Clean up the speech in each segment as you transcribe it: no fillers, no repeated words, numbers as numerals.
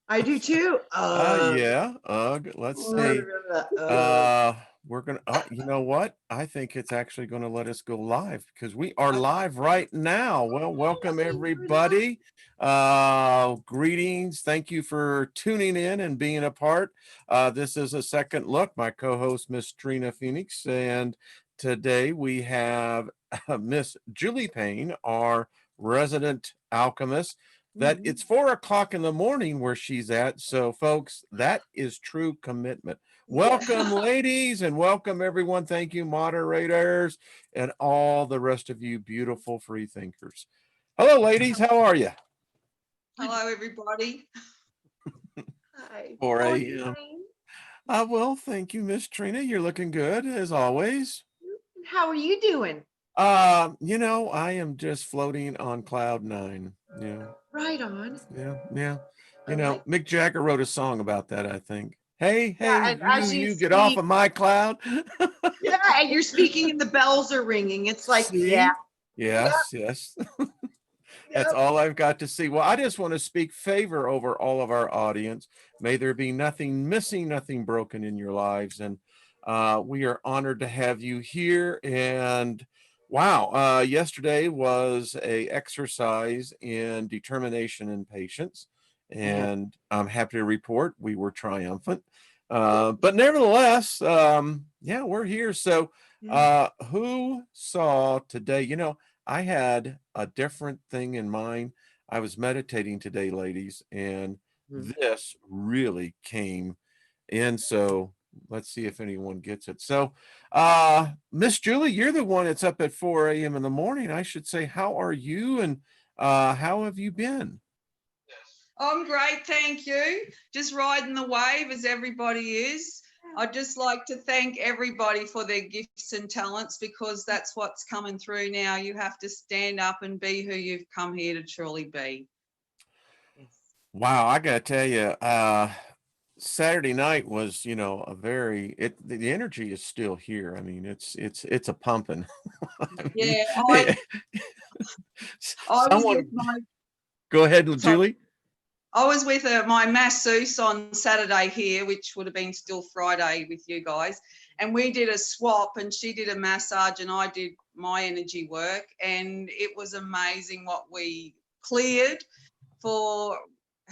I do too. Yeah. Let's see. We're gonna, you know what? I think it's actually gonna let us go live because we are live right now. Well, welcome everybody. Greetings. Thank you for tuning in and being a part. This is a second look. My co-host, Miss Trina Phoenix, and today we have Miss Julie Payne, our resident alchemist. That it's 4 o'clock in the morning where she's at. So, folks, that is true commitment. Welcome, ladies, and welcome, everyone. Thank you, moderators, and all the rest of you beautiful free thinkers. Hello, ladies. How are you? Hello, everybody. Hi. 4 a.m. Well, thank you, Miss Trina. You're looking good, as always. How are you doing? I am just floating on cloud 9. Yeah. Right on. Yeah. Mick Jagger wrote a song about that, I think. Hey, And as you get off speak, of my cloud. yeah, and you're speaking and the bells are ringing. It's like, See? Yes. That's Yep. all I've got to see. Well, I just want to speak favor over all of our audience. May there be nothing missing, nothing broken in your lives. And we are honored to have you here. And wow, yesterday was a exercise in determination and patience. And I'm happy to report we were triumphant. But nevertheless, we're here. So who saw today, I had a different thing in mind. I was meditating today, ladies, and this really came in. So let's see if anyone gets it. So, Miss Julie, you're the one that's up at 4 a.m. in the morning. I should say, how are you and how have you been? I'm great, thank you. Just riding the wave as everybody is. I'd just like to thank everybody for their gifts and talents because that's what's coming through now. You have to stand up and be who you've come here to truly be. Wow, I gotta tell you, Saturday night was, the energy is still here. I mean, it's a pumping. Yeah, I was with my. Go ahead, Julie. I was with my masseuse on Saturday here, which would have been still Friday with you guys. And we did a swap and she did a massage and I did my energy work. And it was amazing what we cleared for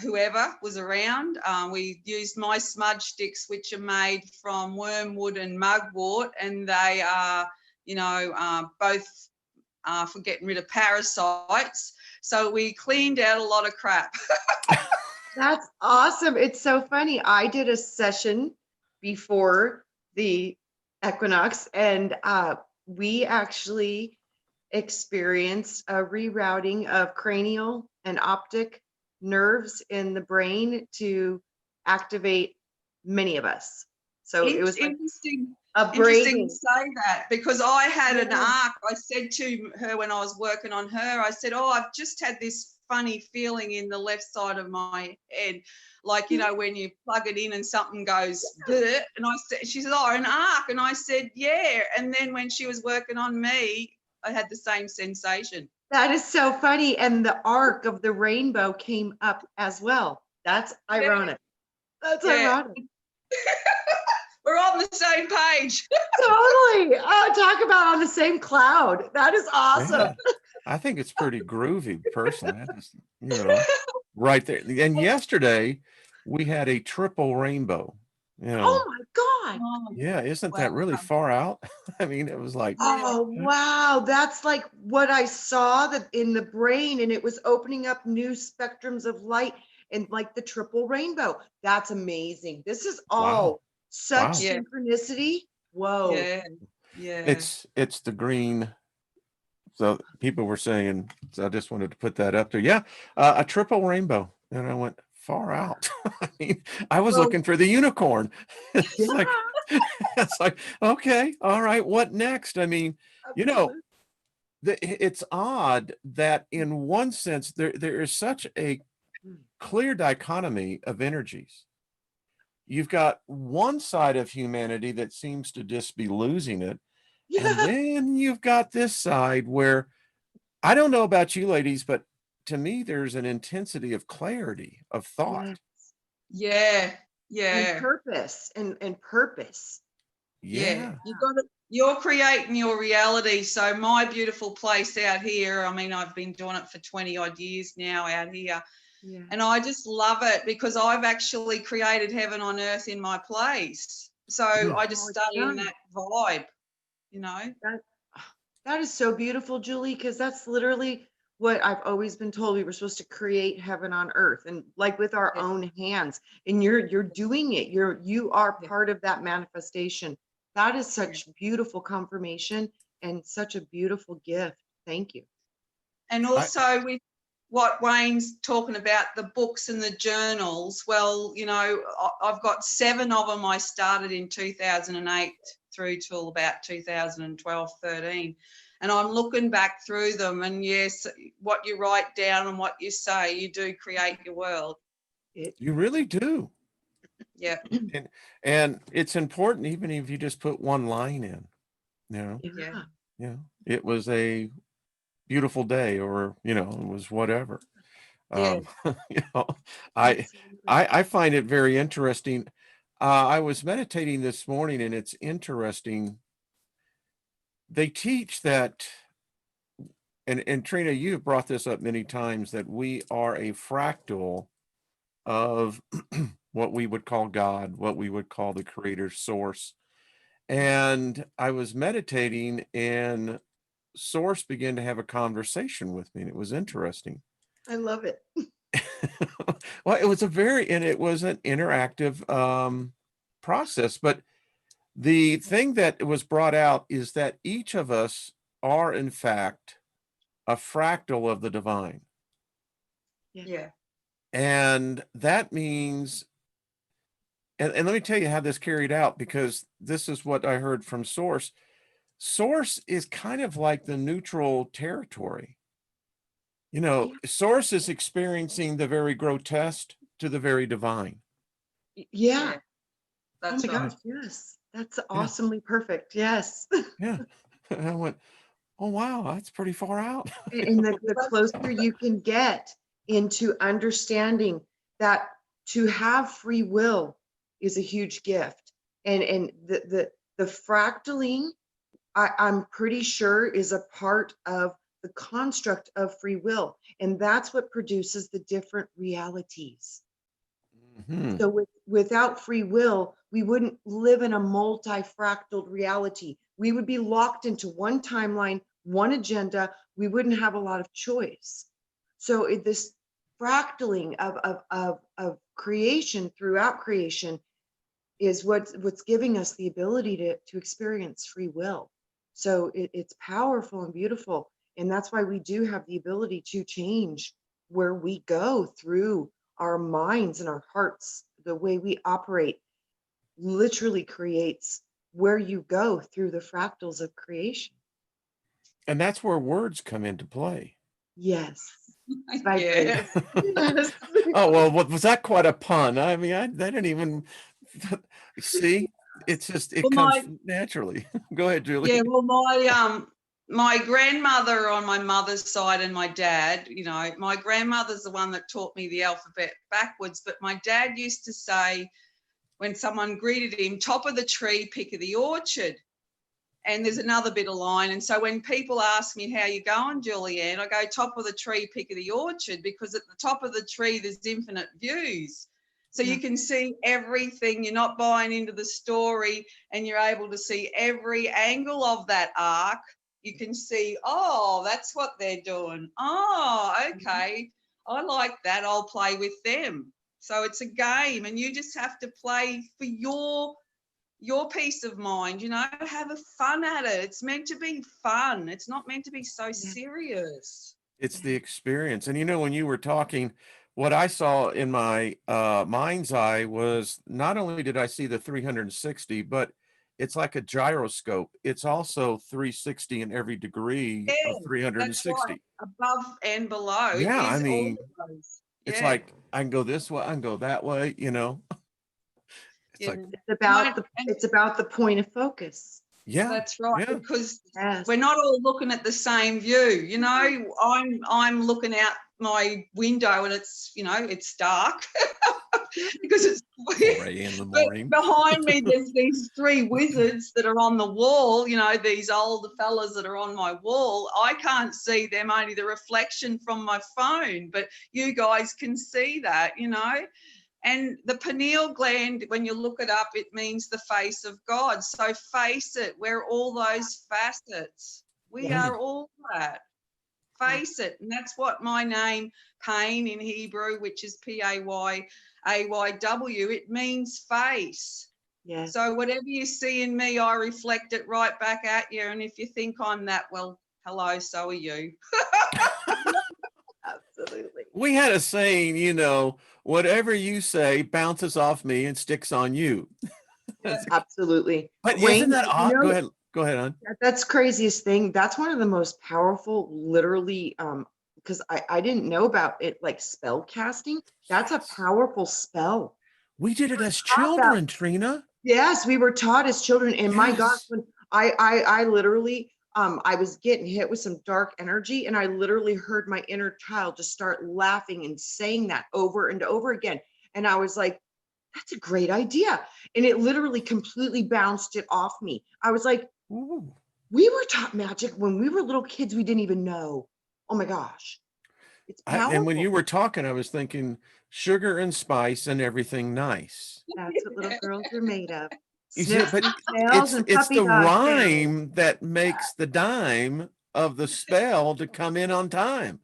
whoever was around. We used my smudge sticks, which are made from wormwood and mugwort. And they are, both for getting rid of parasites. So we cleaned out a lot of crap. That's awesome. It's so funny. I did a session before the equinox and we actually experienced a rerouting of cranial and optic nerves in the brain to activate many of us. So it was interesting. Interesting to say that because I had an arc. I said to her when I was working on her, I said, I've just had this funny feeling in the left side of my head, like when you plug it in and something goes bleh. And she said, an arc. And I said, yeah. And then when she was working on me, I had the same sensation. That is so funny. And the arc of the rainbow came up as well. That's ironic. That's ironic. We're on the same page. Totally. Oh, talk about on the same cloud. That is awesome. Yeah. I think it's pretty groovy, personally. Right there. And yesterday we had a triple rainbow. Oh my God. Yeah, isn't that really far out? I mean, it was like, oh wow, that's like what I saw that in the brain, and it was opening up new spectrums of light and like the triple rainbow. That's amazing. This is all such synchronicity. Whoa. Yeah. It's the green. So people were saying, so I just wanted to put that up there. Yeah, a triple rainbow. And I went far out. I mean, I was looking for the unicorn. It's like, okay, all right, what next? I mean, it's odd that in one sense, there is such a clear dichotomy of energies. You've got one side of humanity that seems to just be losing it. And then you've got this side where, I don't know about you ladies, but to me, there's an intensity of clarity of thought. Yeah. And purpose and purpose. Yeah. You're creating your reality. So my beautiful place out here, I mean, I've been doing it for 20 odd years now out here. Yeah. And I just love it because I've actually created heaven on earth in my place. So I just stay in that vibe, you know. That is so beautiful, Julie, because that's literally what I've always been told. We were supposed to create heaven on earth, and like with our own hands. And you're doing it. You are part of that manifestation. That is such beautiful confirmation and such a beautiful gift. Thank you. And also with what Wayne's talking about, the books and the journals, well, you know, I've got 7 of them. I started in 2008 through till about 2012, 13. And I'm looking back through them, and yes, what you write down and what you say, you do create your world. You really do. Yeah. And it's important, even if you just put one line in, you know. Yeah. Yeah. It was a beautiful day, or, you know, it was whatever. Yeah. You know, I find it very interesting. I was meditating this morning, and it's interesting. They teach that, and Trina, you've brought this up many times, that we are a fractal of what we would call God, what we would call the creator source. And I was meditating, and Source began to have a conversation with me, and it was interesting. I love it. Well, it was it was an interactive process, but the thing that was brought out is that each of us are, in fact, a fractal of the divine. Yeah. And that means, and let me tell you how this carried out, because this is what I heard from Source. Source is kind of like the neutral territory. You know, Source is experiencing the very grotesque to the very divine. Yeah. That's oh my gosh, yes. That's awesomely perfect. Yes. Yeah. And I went, oh, wow, that's pretty far out. And the closer you can get into understanding that to have free will is a huge gift. And the fractaling, I'm pretty sure, is a part of the construct of free will. And that's what produces the different realities. Mhm. So without free will, we wouldn't live in a multi-fractaled reality. We would be locked into one timeline, one agenda. We wouldn't have a lot of choice. So this fractaling of creation throughout creation is what's giving us the ability to experience free will. So it's powerful and beautiful. And that's why we do have the ability to change where we go through our minds and our hearts. The way we operate literally creates where you go through the fractals of creation. And that's where words come into play. Yes. Yeah. Yes. Oh, well, was that quite a pun? I mean, I didn't even see. It's just, it comes naturally. Go ahead, Julie. Yeah, well, my grandmother on my mother's side and my dad, you know, my grandmother's the one that taught me the alphabet backwards, but my dad used to say, when someone greeted him, top of the tree, pick of the orchard. And there's another bit of line. And so when people ask me, how you going, Julianne, I go, top of the tree, pick of the orchard, because at the top of the tree, there's infinite views. So you can see everything. You're not buying into the story, and you're able to see every angle of that arc. You can see, oh, that's what they're doing. Oh, okay. I like that. I'll play with them. So it's a game, and you just have to play for your peace of mind, you know, have a fun at it. It's meant to be fun. It's not meant to be so serious. It's the experience. And, you know, when you were talking, what I saw in my mind's eye was, not only did I see the 360, but it's like a gyroscope. It's also 360 in every degree of 360. That's right. Above and below. Yeah, I mean, it's like, I can go this way, I can go that way, you know. It's like, it's about the point of focus. Yeah, that's right. Yeah. Because we're not all looking at the same view. You know, I'm looking out my window, and it's, you know, it's dark. because it's 4 a.m. in the but morning. behind me there's these three wizards that are on the wall, you know, these old fellas that are on my wall. I can't see them, only the reflection from my phone, but you guys can see that, you know. And the pineal gland, when you look it up, it means the face of God. So face it, we're all those facets. We Yeah. are all that. Face it. And that's what my name, Payne in Hebrew, which is Payayw, it means face. Yeah. So whatever you see in me, I reflect it right back at you. And if you think I'm that, well, hello, so are you. Absolutely. We had a saying, you know, whatever you say bounces off me and sticks on you. Absolutely. But Wayne, isn't that you odd? know, Go ahead. Go ahead, hon. that's craziest thing. That's one of the most powerful, literally, because I didn't know about it, like spell casting. That's a powerful spell. We did it as Taught that- children, Trina. Yes, we were taught as children, and my gosh, Yes. when I literally, I was getting hit with some dark energy, and I literally heard my inner child just start laughing and saying that over and over again, and I was like, that's a great idea, and it literally completely bounced it off me. I was like, Ooh. we were taught magic when we were little kids. We didn't even know. Oh my gosh, it's powerful. And when you were talking, I was thinking sugar and spice and everything nice. That's what little girls are made of. You see, Snips but and snails and it's puppy the dog tails. rhyme that makes the dime of the spell to come in on time.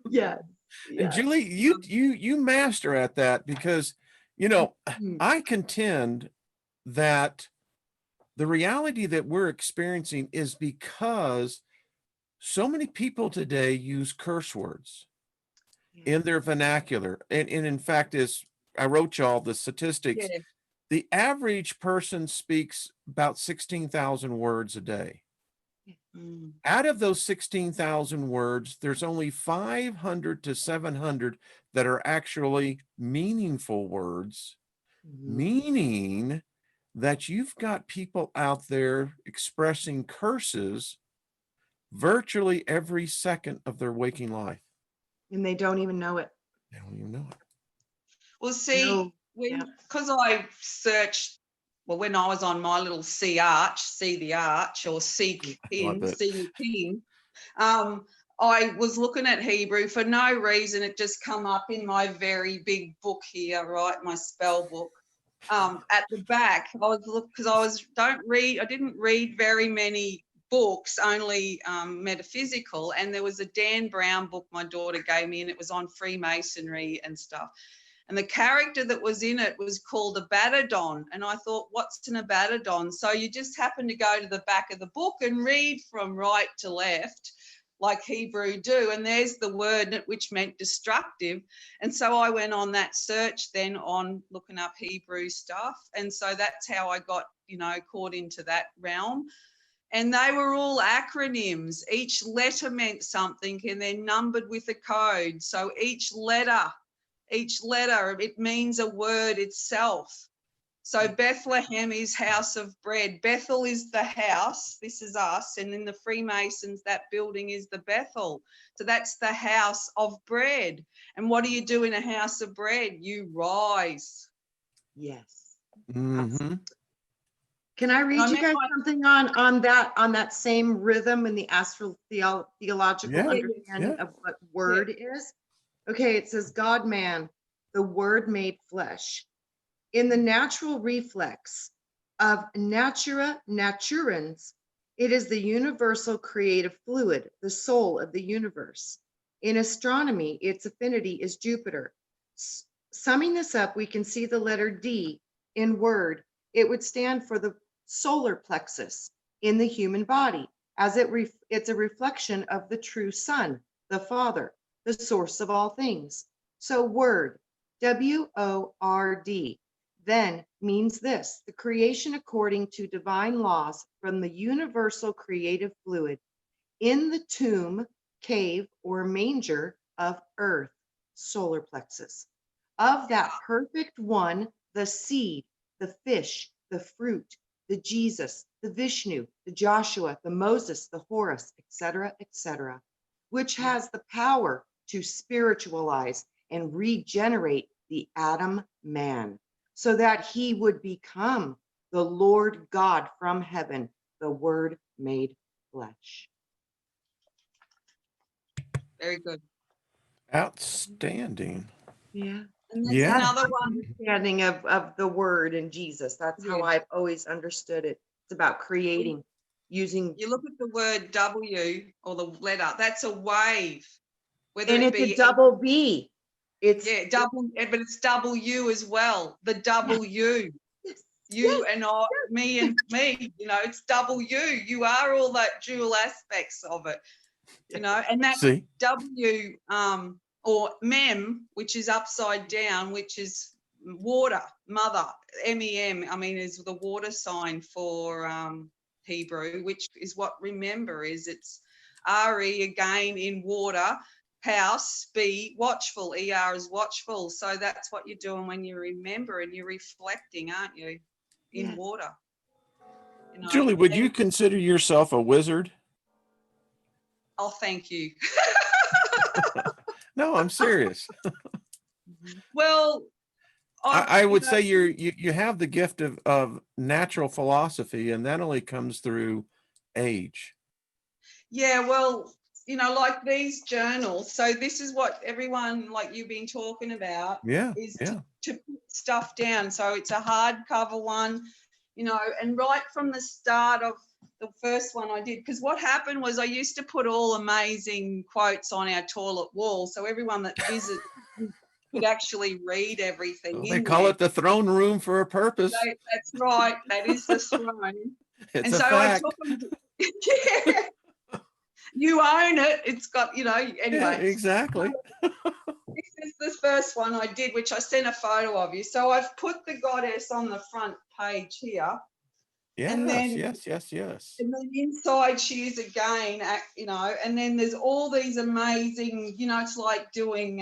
Yes. And Yes. Julie, you master at that because, you know, Mhm. I contend that the reality that we're experiencing is because so many people today use curse words in their vernacular. And in fact, as I wrote y'all the statistics, Yeah. the average person speaks about 16,000 words a day. Mm. Out of those 16,000 words, there's only 500 to 700 that are actually meaningful words, Mhm. meaning that you've got people out there expressing curses virtually every second of their waking life. And they don't even know it. They don't even know it. Well, see, No. because I searched, well, when I was on my little see the arch, or seek Love pin, it. see me pin, I was looking at Hebrew for no reason. It just come up in my very big book here, right? My spell book. At the back, I didn't read very many books, only metaphysical, and there was a Dan Brown book my daughter gave me, and it was on Freemasonry and stuff. And the character that was in it was called Abaddon. And I thought, what's an Abaddon? So you just happen to go to the back of the book and read from right to left, like Hebrew do. And there's the word which meant destructive. And so I went on that search then on looking up Hebrew stuff. And so that's how I got, you know, caught into that realm. And they were all acronyms. Each letter meant something, and they're numbered with a code. So each letter, it means a word itself. So Bethlehem is house of bread. Bethel is the house. This is us. And in the Freemasons, that building is the Bethel. So that's the house of bread. And what do you do in a house of bread? You rise. Yes. Mm-hmm. Can I read you guys something on that same rhythm and the theological understanding of what word is? Okay, it says, God man, the word made flesh. In the natural reflex of natura naturans, it is the universal creative fluid, the soul of the universe. In astronomy, its affinity is Jupiter. Summing this up, we can see the letter D in word. It would stand for the solar plexus in the human body, as it's a reflection of the true sun, the Father, the source of all things. So word, W-O-R-D, then means this: the creation according to divine laws from the universal creative fluid in the tomb, cave, or manger of earth, solar plexus. Of that perfect one, the seed, the fish, the fruit, the Jesus, the Vishnu, the Joshua, the Moses, the Horus, etc., which has the power to spiritualize and regenerate the Adam man, so that he would become the Lord God from heaven, the Word made flesh. Very good. Outstanding. Yeah. And there's Yeah. another one. Understanding of the Word and Jesus. That's how Yeah. I've always understood it. It's about creating, using, You look at the word W or the letter, that's a wave. Whether and it it's a be double B. It's yeah, double, but it's W as well. The W. yes, You and I, me and me, it's W. You are all that dual aspects of it, and that See? W or mem, which is upside down, which is water, mother, MEM, I mean, is the water sign for Hebrew, which is what remember is. It's RE again in water, house, be watchful, ER is watchful. So that's what you're doing when you remember and you're reflecting, aren't you, in yes. water? Julie, would you And- consider yourself a wizard? Oh, thank you. No, I'm serious. Well, I would say you have the gift of natural philosophy, and that only comes through age. yeah, well, like these journals. So this is what everyone like you've been talking about Yeah, is yeah. to put stuff down. So it's a hardcover one, and right from the start of the first one I did, because what happened was I used to put all amazing quotes on our toilet wall, so everyone that visits could actually read everything Well, they in call there. it the throne room for a purpose. That's right. That is the throne. It's And a so fact. I took them. Yeah. You own it. It's got, Yeah, anyway. exactly. This is the first one I did, which I sent a photo of you. So I've put the goddess on the front page here. Yes, And then, yes. and then inside she is again, and then there's all these amazing, it's like doing,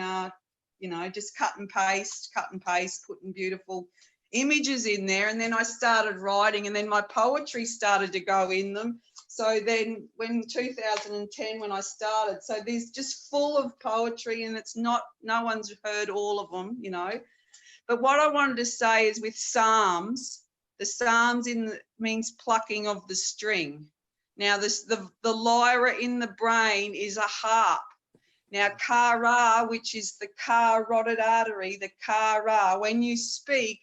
just cut and paste, putting beautiful images in there. And then I started writing, and then my poetry started to go in them. So then when 2010, when I started, so there's just full of poetry, and it's no one's heard all of them, But what I wanted to say is with Psalms, the Psalms means plucking of the string. Now the lyra in the brain is a harp. Now kara, which is the carotid artery, the kara, when you speak,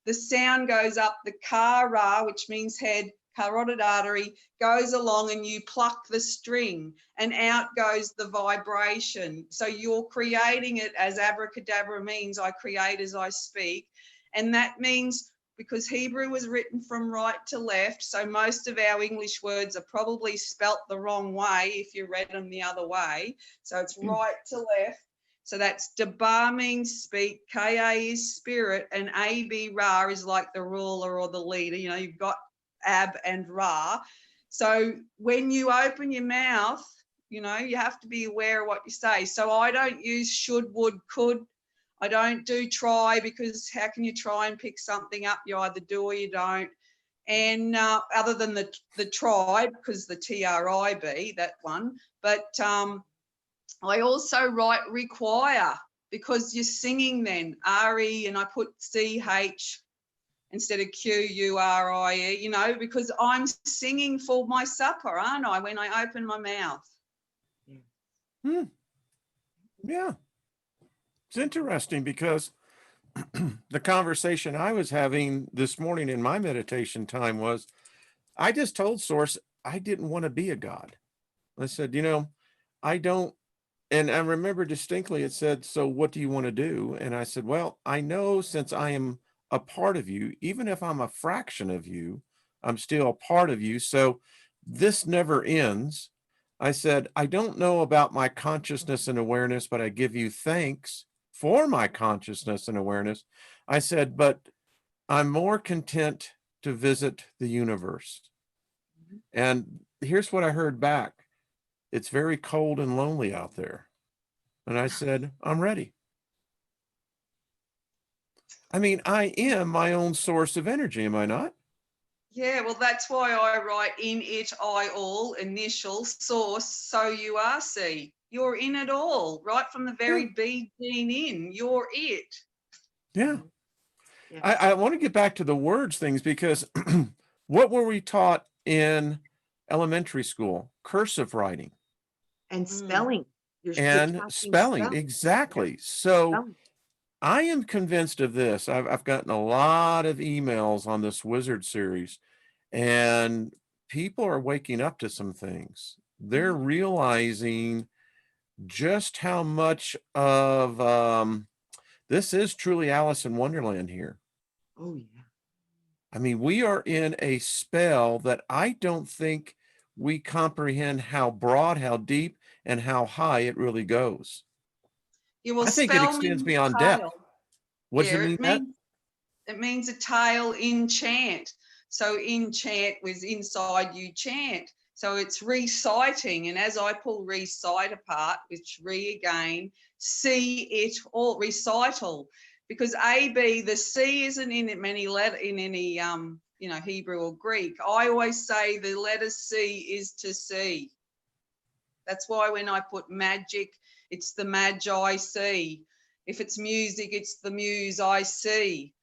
the sound goes up the kara, which means head, carotid artery, goes along and you pluck the string and out goes the vibration. So you're creating it, as abracadabra means, I create as I speak. And that means, because Hebrew was written from right to left, so most of our English words are probably spelt the wrong way if you read them the other way. So it's right to left. So that's Daba means speak, Ka is spirit, and Ab Ra is like the ruler or the leader. You've got Ab and Ra. So when you open your mouth, you have to be aware of what you say. So I don't use should, would, could. I don't do try, because how can you try and pick something up? You either do or you don't. And other than the try, because the TRIB, that one. But I also write require, because you're singing then, RE, and I put CH instead of QURIE, because I'm singing for my supper, aren't I, when I open my mouth? Yeah. It's interesting because the conversation I was having this morning in my meditation time was, I just told Source I didn't want to be a God. I said, I don't. And I remember distinctly it said, so what do you want to do? And I said, well, I know since I am a part of you, even if I'm a fraction of you, I'm still a part of you. So this never ends. I said, I don't know about my consciousness and awareness, but I give you thanks for my consciousness and awareness. I said, but I'm more content to visit the universe. And here's what I heard back. It's very cold and lonely out there. And I said, I'm ready. I mean, I am my own source of energy, am I not? Yeah, well, that's why I write in it, I all, initial, source, so you are C. You're in it all, right from the very beginning. You're it. Yeah. Yeah. I want to get back to the words things because what were we taught in elementary school? Cursive writing And Mm. spelling. You're and practicing spelling. Exactly. So Spelling. I am convinced of this. I've gotten a lot of emails on this wizard series, and people are waking up to some things. They're realizing just how much of this is truly Alice in Wonderland here. Oh yeah. I mean, we are in a spell that I don't think we comprehend how broad, how deep, and how high it really goes. You will I think it spell extends means beyond depth. tale. What does Yeah, it mean? it means a tale enchant. So enchant was inside you chant. So it's reciting. And as I pull recite apart, which again, see it all recital, because AB, the C isn't in many any Hebrew or Greek. I always say the letter C is to see. That's why when I put magic, it's the magi see. If it's music, it's the muse I see.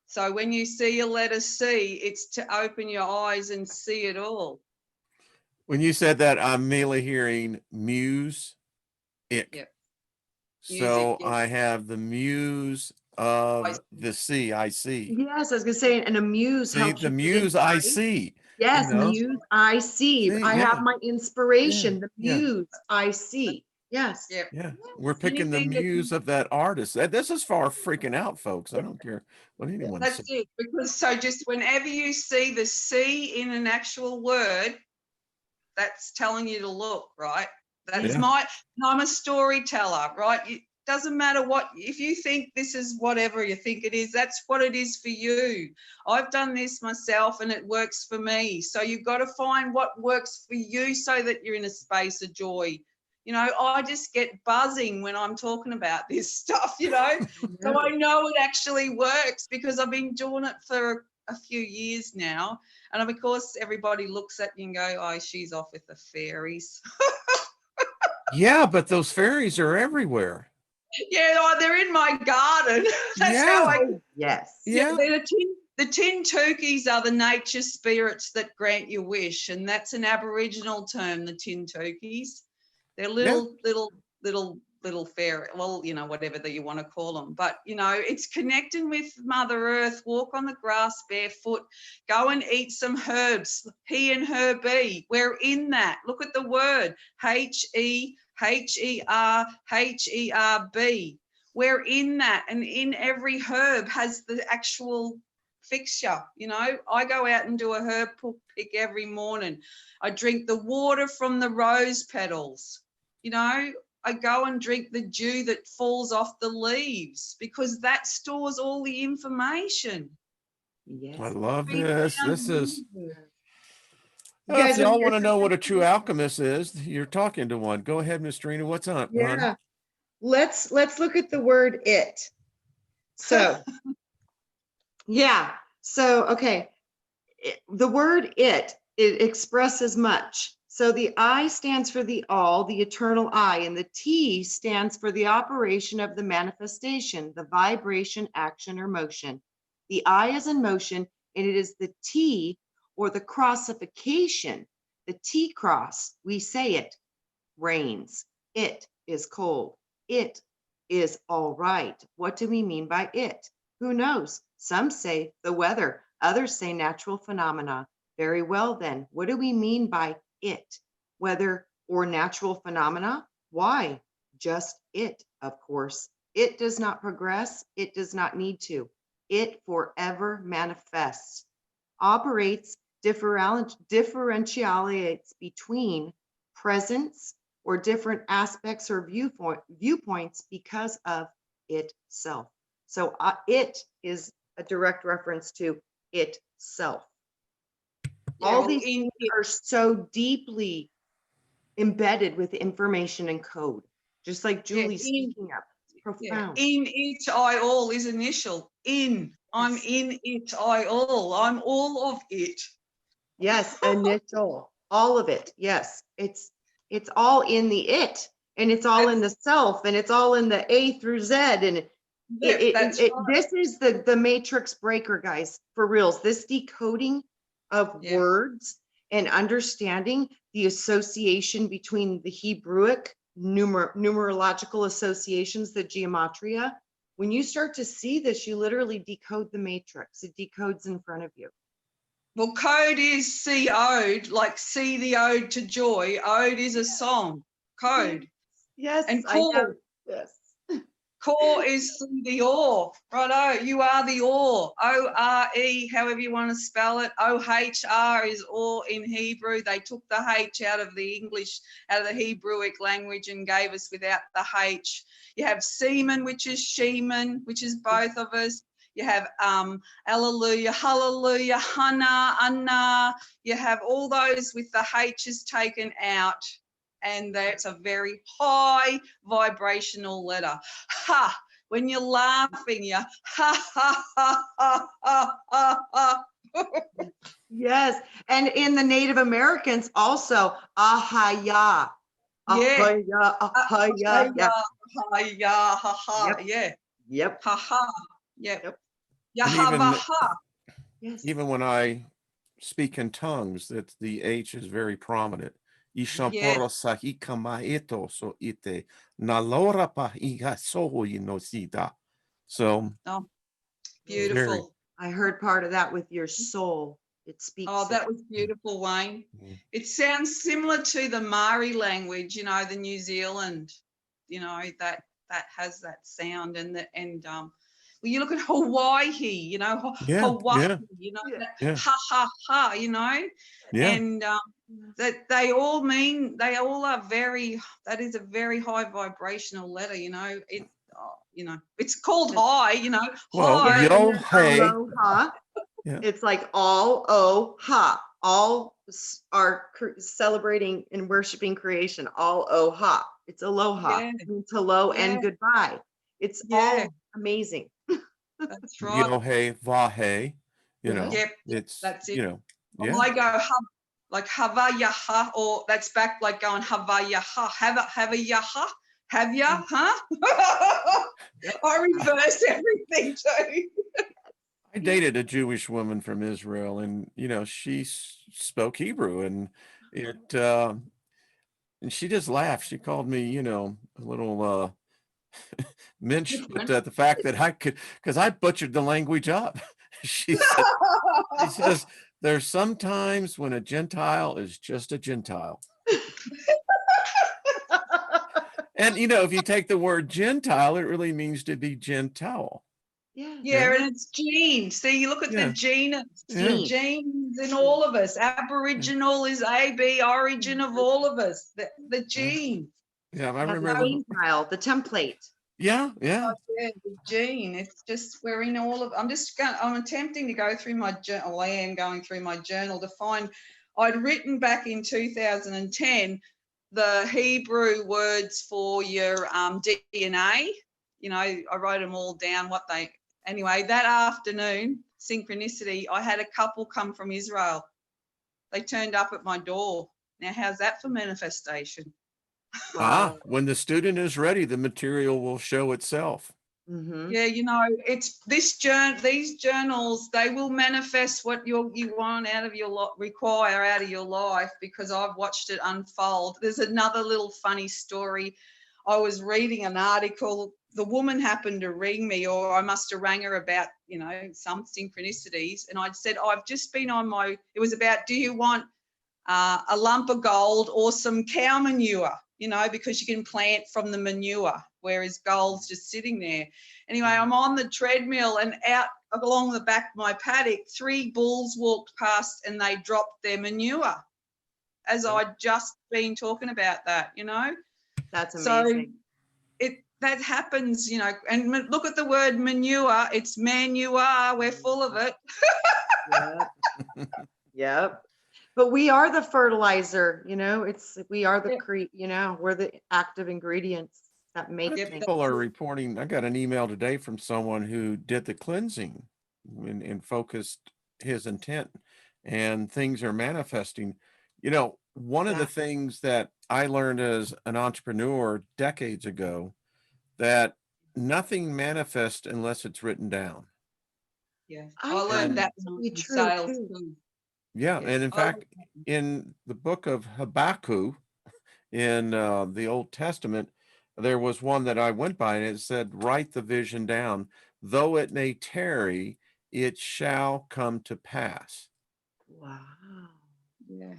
So when you see a letter C, it's to open your eyes and see it all. When you said that, I'm merely hearing muse, ick. Yep. So Music, I have the muse of the sea, I see. Yes, I was gonna say, and a muse See, helps the you get muse I inspired. see. Yes, you know? muse, I see. See, I yeah. have my inspiration, the Yeah. muse, I see. Yes. Yep. Yeah, we're picking the Anything that- muse of that artist. This is far freaking out, folks. I don't care what anyone says. That's it. Because so just whenever you see the C in an actual word, that's telling you to look, right? That's Yeah. I'm a storyteller, right? It doesn't matter what, if you think this is whatever you think it is, that's what it is for you. I've done this myself and it works for me. So you've got to find what works for you so that you're in a space of joy. You know, I just get buzzing when I'm talking about this stuff, you know. So I know it actually works because I've been doing it for a few years now. And of course, everybody looks at you and go, oh, she's off with the fairies. Yeah, but those fairies are everywhere. Yeah, oh, they're in my garden. That's Yeah. how I. Yes. Yeah. The tin turkeys are the nature spirits that grant your wish. And that's an Aboriginal term, the tin turkeys. They're little fairy, well, you know, whatever that you want to call them. But, you know, it's connecting with Mother Earth, walk on the grass barefoot, go and eat some herbs, he and her be. We're in that. Look at the word, HEHERB. We're in that. And in every herb has the actual fixture. You know, I go out and do a herb pick every morning. I drink the water from the rose petals. You know, I go and drink the dew that falls off the leaves because that stores all the information. Yes. I love this. This is. You Well, if guys are y'all want to missing know what a something. true alchemist is, you're talking to one. Go ahead, Miss Trina. What's up, hon? Yeah. Let's look at the word it. So yeah. So okay. The word it expresses much. So the I stands for the all, the eternal I, and the T stands for the operation of the manifestation, the vibration, action, or motion. The I is in motion, and it is the T or the crossification, the T cross. We say it rains. It is cold. It is all right. What do we mean by it? Who knows? Some say the weather, others say natural phenomena. Very well then, what do we mean by it? Weather or natural phenomena? Why? Just it, of course. It does not progress. It does not need to. It forever manifests, operates, differentiates between presence or different aspects or viewpoints because of itself. So it is a direct reference to itself. All these things are so deeply embedded with information and code, just like Julie's speaking up. It's profound. In it, I all is initial. In. I'm in it, I all. I'm all of it. Yes, initial. All of it. Yes. It's all in the it, and it's all in the self, and it's all in the A through Z, and That's right. This is the matrix breaker, guys, for reals. This decoding of Yeah. words and understanding the association between the Hebrewic numerological associations, the gematria. When you start to see this, you literally decode the matrix. It decodes in front of you. Well, code is see ode, like see the ode to joy. Ode is a song. Code. Yes, And I know. core. Yes. Core is through the ore. Righto, you are the ore. O-R-E, however you want to spell it. O-H-R is ore in Hebrew. They took the H out of the English, out of the Hebrewic language and gave us without the H. You have semen, which is sheman, which is both of us. You have alleluia, hallelujah, hana, anna. You have all those with the H's taken out. And that's a very high vibrational letter. Ha! When you're laughing, you ha ha ha ha ha ha ha. Yes. And in the Native Americans also, ahaya. Yeah. Ahaya, ahaya. Yeah. Ha ha ha. Yep. Yeah. Yep. Ha ha. Yeah. Yep. And even, Yahavaha. Yes. even when I speak in tongues, that the H is very prominent. Ishamporo sahika maeto so ite nalora pa iha soho inosida. So Oh, very, beautiful. I heard part of that with your soul. It speaks. Oh, that it. was beautiful, Wayne. Mhm. It sounds similar to the Maori language, you know, the New Zealand, you know, that has that sound well, you look at Hawaii, you know, yeah, Hawaii, yeah, you know, Yeah. that yeah, ha ha ha, you know, yeah. and that they all are very. That is a very high vibrational letter, you know. You know, it's called high, you know, Well, high. Yeah, yo and then hey, aloha. yeah, It's like all oh ha. All are celebrating and worshiping creation. All oh ha. It's aloha. Yeah. It means hello Yeah. and goodbye. It's Yeah. all amazing. That's right. yo hey, vahe, you know, Yep, it's, that's it. you know, Or yeah, I go like havayaha, or that's back like going havayaha, havayaha, have ya, huh? I reverse everything too. I dated a Jewish woman from Israel, and you know, she spoke Hebrew, and it, and she just laughed. She called me, you know, a little Minch, but the fact that I could, because I butchered the language up. She says, there's sometimes when a Gentile is just a Gentile. And, you know, if you take the word Gentile, it really means to be Gentile. Yeah. Yeah, and it's genes. See, you look at Yeah. the gene, Yeah. the genes in all of us. Aboriginal is AB, origin of all of us. The gene. Yeah, I Yeah, remember. the file, the template. Yeah, yeah. Yeah, the gene. It's just we're in all of. I'm attempting to go through my journal. I am going through my journal to find. I'd written back in 2010 the Hebrew words for your DNA. You know, I wrote them all down. Anyway, that afternoon, synchronicity. I had a couple come from Israel. They turned up at my door. Now, how's that for manifestation? Ah, when the student is ready, the material will show itself. Mm-hmm. Yeah, you know, it's these journals, they will manifest what you want out of require out of your life, because I've watched it unfold. There's another little funny story. I was reading an article. The woman happened to ring me, or I must have rang her about, you know, some synchronicities. And I'd said, I've just been on it was about, do you want a lump of gold or some cow manure? You know, because you can plant from the manure, whereas gold's just sitting there. Anyway, I'm on the treadmill, and out along the back of my paddock, 3 bulls walked past and they dropped their manure as I'd just been talking about that, you know. That's amazing. So that happens, you know, and look at the word manure. It's manure. We're full of it. Yep. Yep. But we are the fertilizer, you know, we are the you know, we're the active ingredients that make things. People are reporting. I got an email today from someone who did the cleansing and focused his intent, and things are manifesting. You know, one of the things that I learned as an entrepreneur decades ago, that nothing manifests unless it's written down. Yeah, I I found learned that that to from be true sales too. too. Yeah, Yeah. and in I fact, in the book of Habakkuk in the Old Testament, there was one that I went by, and it said, "Write the vision down. Though it may tarry, it shall come to pass." Wow. Yeah.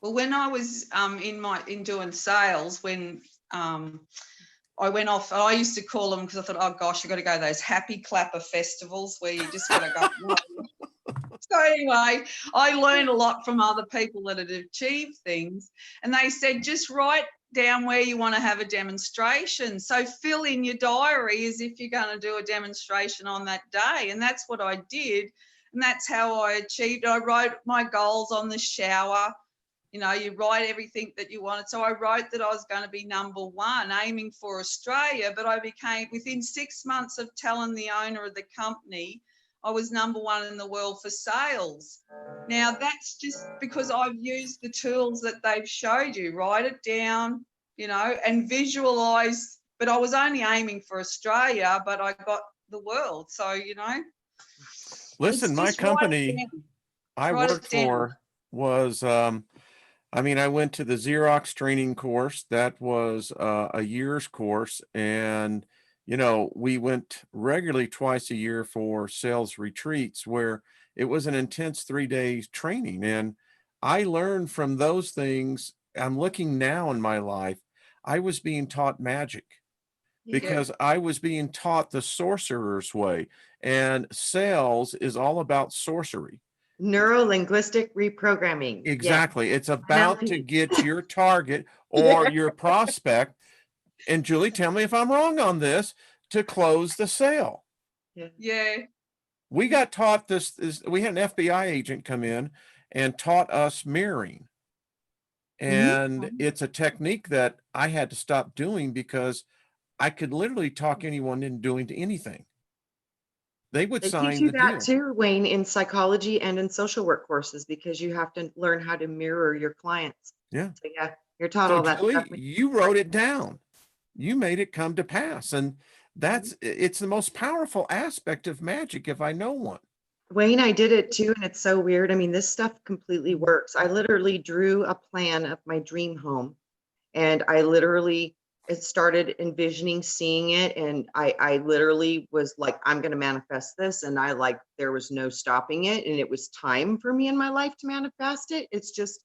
Well, when I was in doing sales, when I went off, I used to call them because I thought, oh gosh, you got to go to those happy clapper festivals where you just got to go. No. So anyway, I learned a lot from other people that had achieved things, and they said just write down where you want to have a demonstration. So fill in your diary as if you're going to do a demonstration on that day, and that's what I did, and that's how I achieved. I wrote my goals on the shower. You know, you write everything that you wanted. So I wrote that I was going to be #1, aiming for Australia, but I became, within 6 months of telling the owner of the company, I was #1 in the world for sales. Now that's just because I've used the tools that they've showed you. Write it down, you know, and visualize. But I was only aiming for Australia, but I got the world. So, you know, Listen, it's my just write it company down. I Write worked it down. for was, I mean, I went to the Xerox training course. That was a year's course. And, you know, we went regularly twice a year for sales retreats where it was an intense 3 day training. And I learned from those things. I'm looking now in my life, I was being taught magic Yeah. because I was being taught the sorcerer's way. And sales is all about sorcery. Neuro-linguistic reprogramming. Yeah. Exactly. It's about to NLP. get your target or Yeah. your prospect, and Julie, tell me if I'm wrong on this, to close the sale. Yeah. Yeah. We got taught this, we had an FBI agent come in and taught us mirroring. And it's a technique that I had to stop doing because I could literally talk anyone into doing anything. They would They teach sign you the that deal. too, Wayne, in psychology and in social work courses because you have to learn how to mirror your clients. Yeah. So yeah, you're taught So all that stuff. Julie, you wrote it down. You made it come to pass. And it's the most powerful aspect of magic if I know one. Wayne, I did it too, and it's so weird. I mean, this stuff completely works. I literally drew a plan of my dream home, and I literally started envisioning seeing it, and I literally was like, I'm going to manifest this, and there was no stopping it, and it was time for me in my life to manifest it. It's just,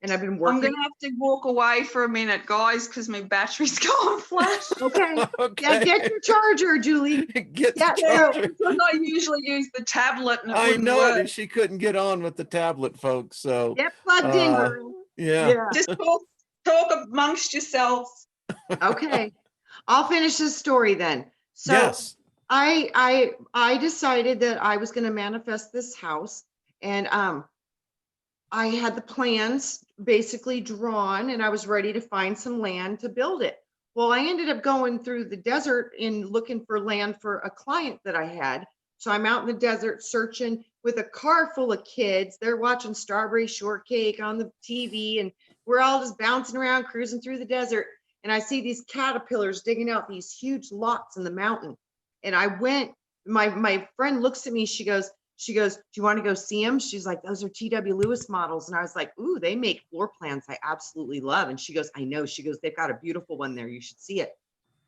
and I've been I'm working. going to have to walk away for a minute, guys, because my battery's going flat. Okay. Okay. Yeah, get your charger, Julie. Get the Yeah, charger. Because I usually use the tablet and it I wouldn't know work. it. She couldn't get on with the tablet, folks. So get plugged in, girl. yeah. Yeah. Just talk amongst yourselves. Okay. I'll finish this story then. So Yes. I decided that I was going to manifest this house, and I had the plans basically drawn, and I was ready to find some land to build it. Well, I ended up going through the desert and looking for land for a client that I had. So I'm out in the desert searching with a car full of kids. They're watching Strawberry Shortcake on the TV, and we're all just bouncing around, cruising through the desert. And I see these caterpillars digging out these huge lots in the mountain. And I went, my friend looks at me, she goes, do you want to go see them? She's like, those are T.W. Lewis models. And I was like, ooh, they make floor plans I absolutely love. And she goes, I know. She goes, they've got a beautiful one there. You should see it.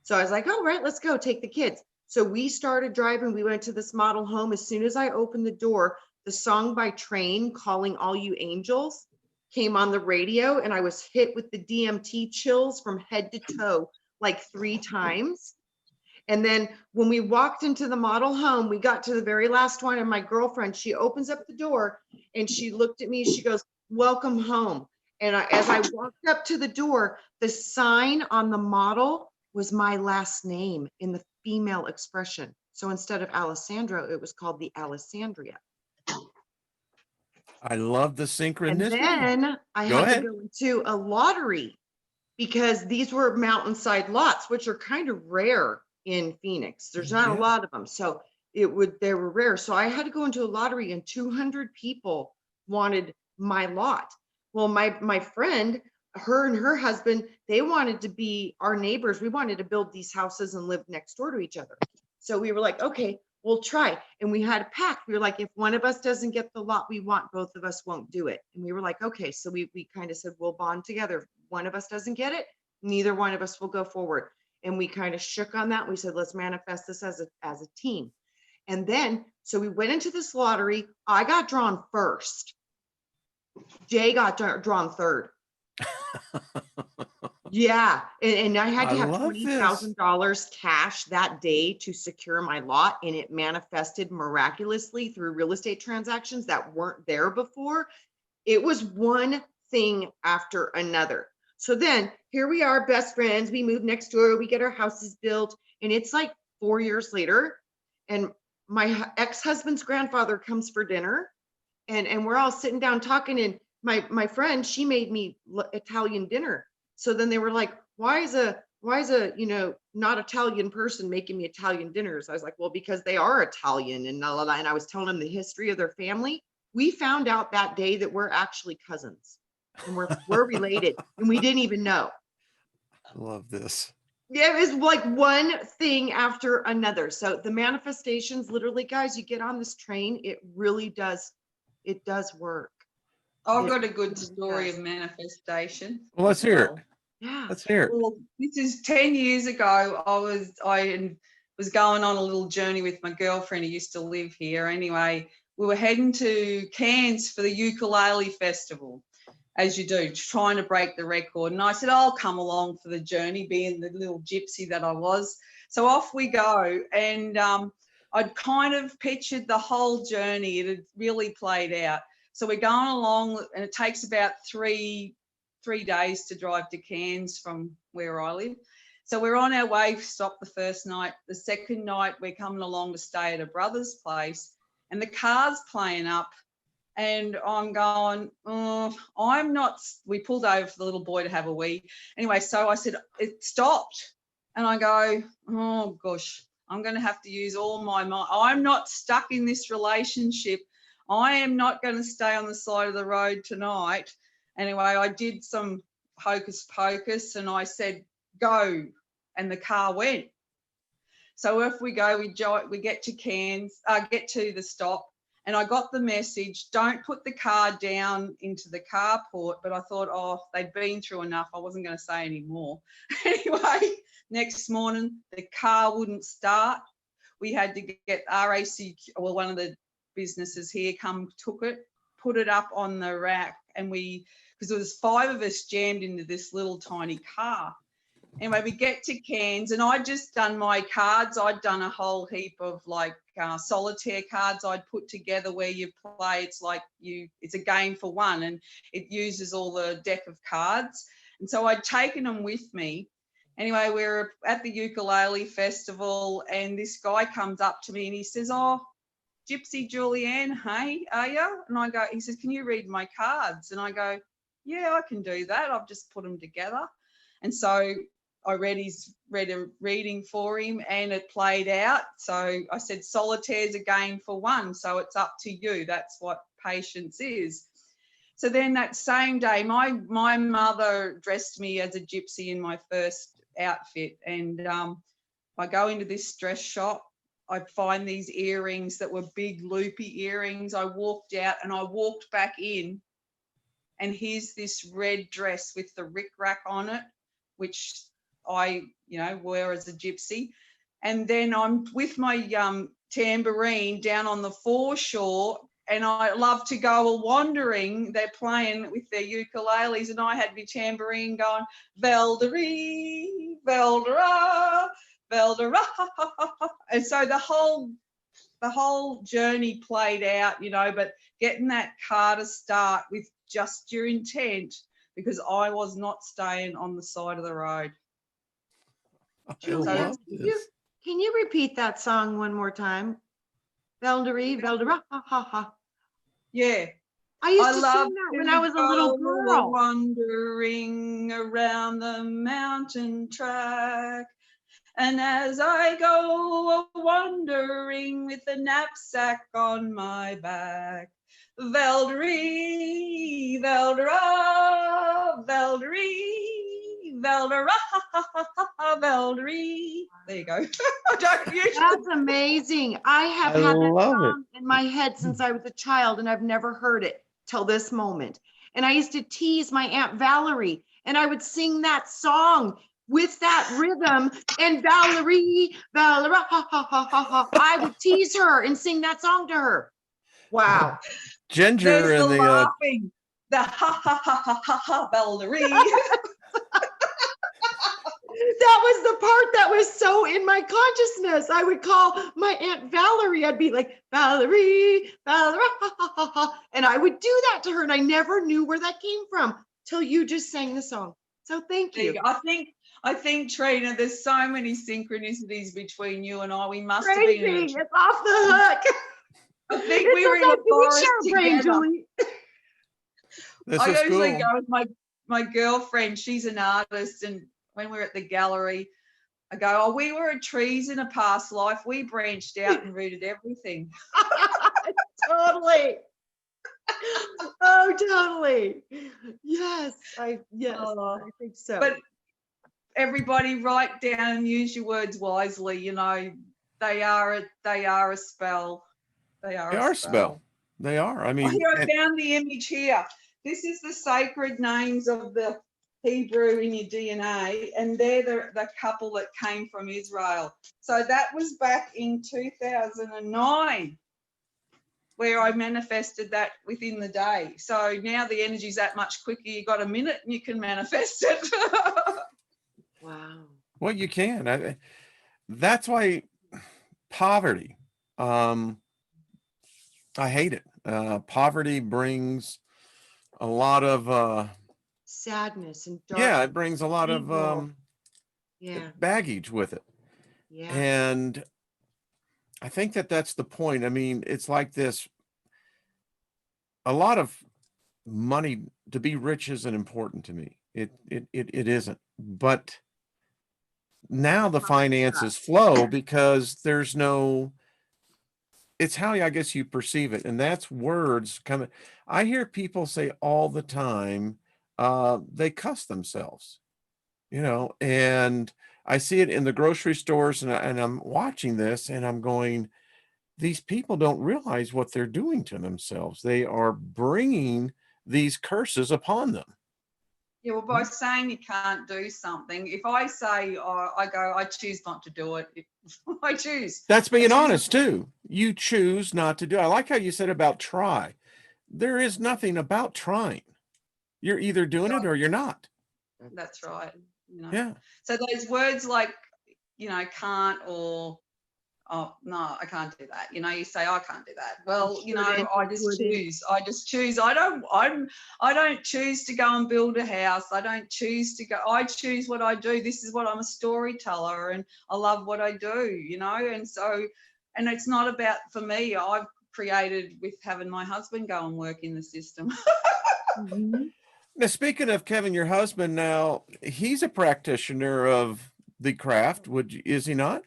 So I was like, all right, let's go take the kids. So we started driving. We went to this model home. As soon as I opened the door, the song by Train, Calling All You Angels, came on the radio. And I was hit with the DMT chills from head to toe like 3 times. And then when we walked into the model home, we got to the very last one, and my girlfriend, she opens up the door and she looked at me, she goes, welcome home. And as I walked up to the door, the sign on the model was my last name in the female expression. So instead of Alessandro, it was called the Alessandria. I love the And synchronicity. then I Go had ahead. to go into a lottery because these were mountainside lots, which are kind of rare in Phoenix. There's not a Yeah. lot of them. So they were rare. So I had to go into a lottery, and 200 people wanted my lot. Well, my friend her and her husband, they wanted to be our neighbors. We wanted to build these houses and live next door to each other. So we were like, okay, we'll try. And we had a pact. We were like, if one of us doesn't get the lot we want, both of us won't do it. And we were like, okay. So we kind of said, we'll bond together. If one of us doesn't get it, neither one of us will go forward. And we kind of shook on that. We said, let's manifest this as a team. And then, so we went into this lottery. I got drawn first. Jay got drawn third. Yeah. And I had to have $20,000 cash that day to secure my lot. And it manifested miraculously through real estate transactions that weren't there before. It was one thing after another. So then here we are, best friends. We move next door. We get our houses built. And it's like 4 years later. And my ex-husband's grandfather comes for dinner. And we're all sitting down talking. And my friend, she made me Italian dinner. So then they were like, why is a not Italian person making me Italian dinners? I was like, well, because they are Italian and la la la. And I was telling them the history of their family. We found out that day that we're actually cousins and we're related and we didn't even know. I love this. Yeah, it was like one thing after another. So the manifestations, literally, guys, you get on this train, it really does. It does work. I've got a good story of manifestation. Well, let's hear it. Yeah. Let's hear it. Well, this is 10 years ago. I was going on a little journey with my girlfriend who used to live here. Anyway, we were heading to Cairns for the ukulele festival, as you do, trying to break the record. And I said, I'll come along for the journey, being the little gypsy that I was. So off we go. And I'd kind of pictured the whole journey. It had really played out. So we're going along, and it takes about three days to drive to Cairns from where I live. So we're on our way, stopped the first night. The second night, we're coming along to stay at a brother's place, and the car's playing up. And I'm going, I'm not, we pulled over for the little boy to have a wee. Anyway, so I said, it stopped. And I go, oh gosh, I'm going to have to use all my mind. I'm not stuck in this relationship. I am not going to stay on the side of the road tonight. Anyway, I did some hocus pocus and I said, go. And the car went. So if we go, we get to Cairns, get to the stop. And I got the message, don't put the car down into the carport. But I thought, oh, they'd been through enough. I wasn't going to say any more. Anyway, next morning, the car wouldn't start. We had to get RAC, well, one of the businesses here took it, put it up on the rack. And because there was 5 of us jammed into this little tiny car. Anyway, we get to Cairns and I'd just done my cards. I'd done a whole heap of like solitaire cards I'd put together where you play. It's like it's a game for one and it uses all the deck of cards. And so I'd taken them with me. Anyway, we're at the ukulele festival and this guy comes up to me and he says, oh, Gypsy Julianne, hey, are you? And he says, can you read my cards? And I go, yeah, I can do that. I've just put them together. And so I read a reading for him and it played out. So I said, solitaire's a game for one. So it's up to you. That's what patience is. So then that same day, my mother dressed me as a gypsy in my first outfit. And I go into this dress shop. I find these earrings that were big loopy earrings. I walked out and I walked back in. And here's this red dress with the rickrack on it, which I, wear as a gypsy. And then I'm with my tambourine down on the foreshore, and I love to go a-wandering. They're playing with their ukuleles, and I had my tambourine going, Velderie, Veldera, Veldera. And so the whole journey played out, but getting that car to start with just your intent, because I was not staying on the side of the road. Julia, can you repeat that song one more time? Velderie, Veldera, ha ha ha. Yeah. I used to sing that when I was a little girl. Wandering around the mountain track, And as I go wandering with a knapsack on my back, Velderie, Veldera, Velderie, Veldera, Velderie. There you go. I don't usually. That's amazing. I have I had that love it. song in my head since I was a child, and I've never heard it till this moment. And I used to tease my Aunt Valerie, and I would sing that song with that rhythm. And Valerie, Valera, ha ha ha ha ha. I would tease her and sing that song to her. Wow. Ginger There's the and the laughing, the ha ha ha ha ha ha, Velderie. That was the part that was so in my consciousness. I would call my Aunt Valerie. I'd be like, Valerie, Valerie, ha, ha, ha, ha. And I would do that to her. And I never knew where that came from till you just sang the song. So thank There you you. go. I think, Trina, there's so many synchronicities between you and I. We must have Crazy. been in a, It's off the hook. I think It's we were in a okay. We forest share a brain, together. Julie. this I is usually cool. go with my girlfriend. She's an artist, and when we're at the gallery, I go, oh, we were trees in a past life. We branched out and rooted everything. Totally. Oh, totally. Yes, yes, Oh, I think so. but everybody write down and use your words wisely. You know, they are a spell. They are They a are spell. spell. They are. I mean, I found the image here. This is the sacred names of the Hebrew in your DNA, and they're the couple that came from Israel. So that was back in 2009 where I manifested that within the day. So now the energy's that much quicker. You got a minute and you can manifest it. Wow. well, you can. That's why poverty. I hate it. Poverty brings a lot of Sadness and yeah, it brings a lot evil. of Yeah. baggage with it. Yeah. And I think that's the point. I mean, it's like this. A lot of money, to be rich isn't important to me. It isn't. But now the finances flow because there's no, it's how I guess you perceive it. And that's words coming. I hear people say all the time, they cuss themselves, and I see it in the grocery stores, and I'm watching this and I'm going, these people don't realize what they're doing to themselves. They are bringing these curses upon them. Yeah, well, by saying you can't do something, if I say, I choose not to do it. I choose. That's being honest too. You choose not to do. I like how you said about try. There is nothing about trying. You're either doing it or you're not. That's right. Yeah. So those words like, can't, or, oh, no, I can't do that. You say, I can't do that. Well, I just choose. I don't choose to go and build a house. I don't choose to go. I choose what I do. This is what I'm a storyteller, and I love what I do, and so, and it's not about, for me, I've created with having my husband go and work in the system. Mm-hmm. Now, speaking of Kevin, your husband, now he's a practitioner of the craft. Is he not?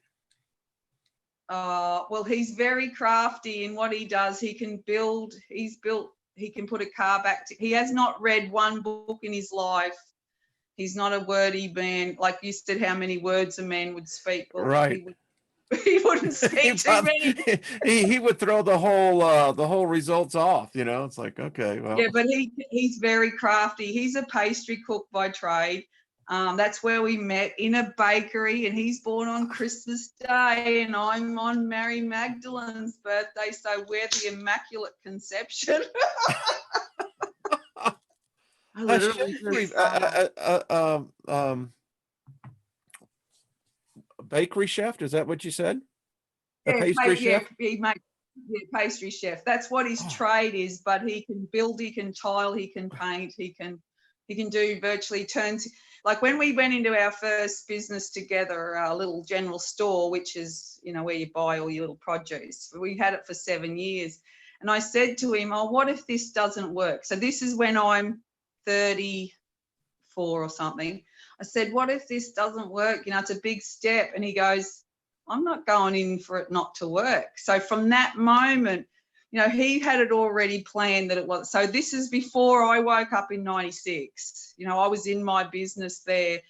Well, he's very crafty in what he does. He can build. He can put a car back. He has not read one book in his life. He's not a wordy man. Like you said, how many words a man would speak. Well, Right. He wouldn't speak too many. he would throw the whole results off. It's like, okay, well. Yeah, but he's very crafty. He's a pastry cook by trade. That's where we met, in a bakery, and he's born on Christmas Day, and I'm on Mary Magdalene's birthday, so we're the Immaculate Conception. I literally just bakery chef, is that what you said? A Yeah, pastry chef? Pastry chef. That's what his trade is, but he can build, he can tile, he can paint, he can do virtually turns. Like when we went into our first business together, our little general store, which is, where you buy all your little produce. We had it for 7 years. And I said to him, oh, what if this doesn't work? So this is when I'm 34 or something. I said, what if this doesn't work? You know, it's a big step. And he goes, I'm not going in for it not to work. So from that moment, you know, he had it already planned that it was. So this is before I woke up in 96. You know, I was in my business there,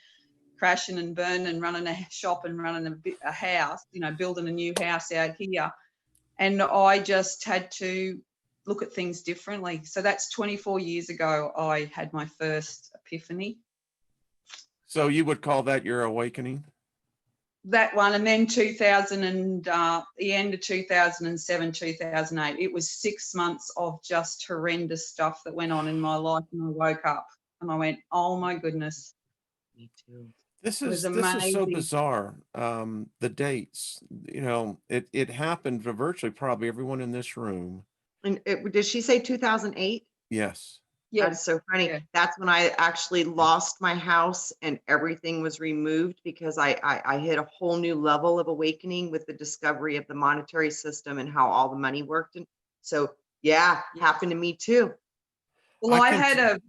crashing and burning, running a shop and running a house, you know, building a new house out here. And I just had to look at things differently. So that's 24 years ago, I had my first epiphany. So you would call that your awakening? That one, and then 2000 and the end of 2007, 2008, it was 6 months of just horrendous stuff that went on in my life, and I woke up and I went, oh my goodness. Me too. This It was is so amazing. bizarre. The dates, you know, it happened to virtually probably everyone in this room. And did she say 2008? Yes. Yeah, That's so funny. yeah. That's when I actually lost my house and everything was removed because I hit a whole new level of awakening with the discovery of the monetary system and how all the money worked. And so, yeah, happened to me too. Well, I I had a,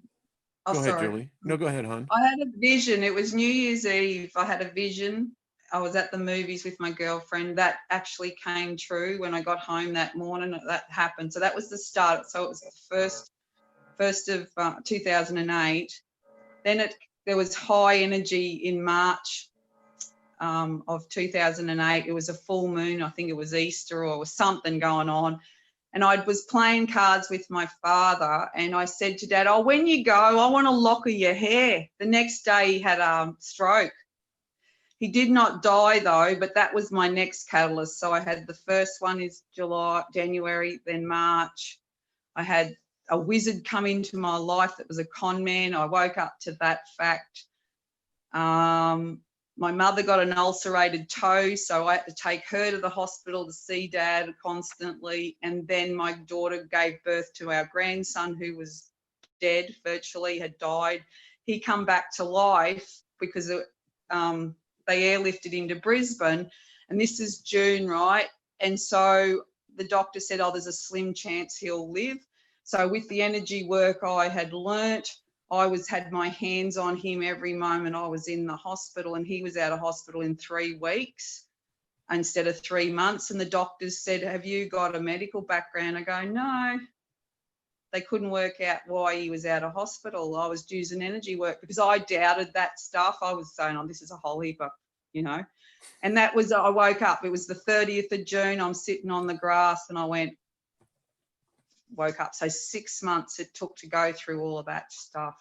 oh, Go ahead, sorry. Julie. No, go ahead, hon. I had a vision. It was New Year's Eve. I had a vision. I was at the movies with my girlfriend. That actually came true when I got home that morning. That happened. So that was the start. So it was the first of 2008. Then there was high energy in March of 2008. It was a full moon. I think it was Easter or was something going on. And I was playing cards with my father, and I said to Dad, oh, when you go, I want a lock of your hair. The next day he had a stroke. He did not die though, but that was my next catalyst. So I had the first one is January, then March. I had a wizard come into my life that was a con man. I woke up to that fact. My mother got an ulcerated toe, so I had to take her to the hospital to see Dad constantly. And then my daughter gave birth to our grandson, who was dead, virtually had died. He come back to life because they airlifted him to Brisbane, and this is June, right? And so the doctor said, oh, there's a slim chance he'll live. So with the energy work I had learnt, I had my hands on him every moment I was in the hospital, and he was out of hospital in 3 weeks instead of 3 months. And the doctors said, have you got a medical background? I go, no. They couldn't work out why he was out of hospital. I was using energy work because I doubted that stuff. I was saying, oh, this is a whole heap of, you know. And that was, I woke up. It was the 30th of June. I'm sitting on the grass and I woke up. So 6 months it took to go through all of that stuff.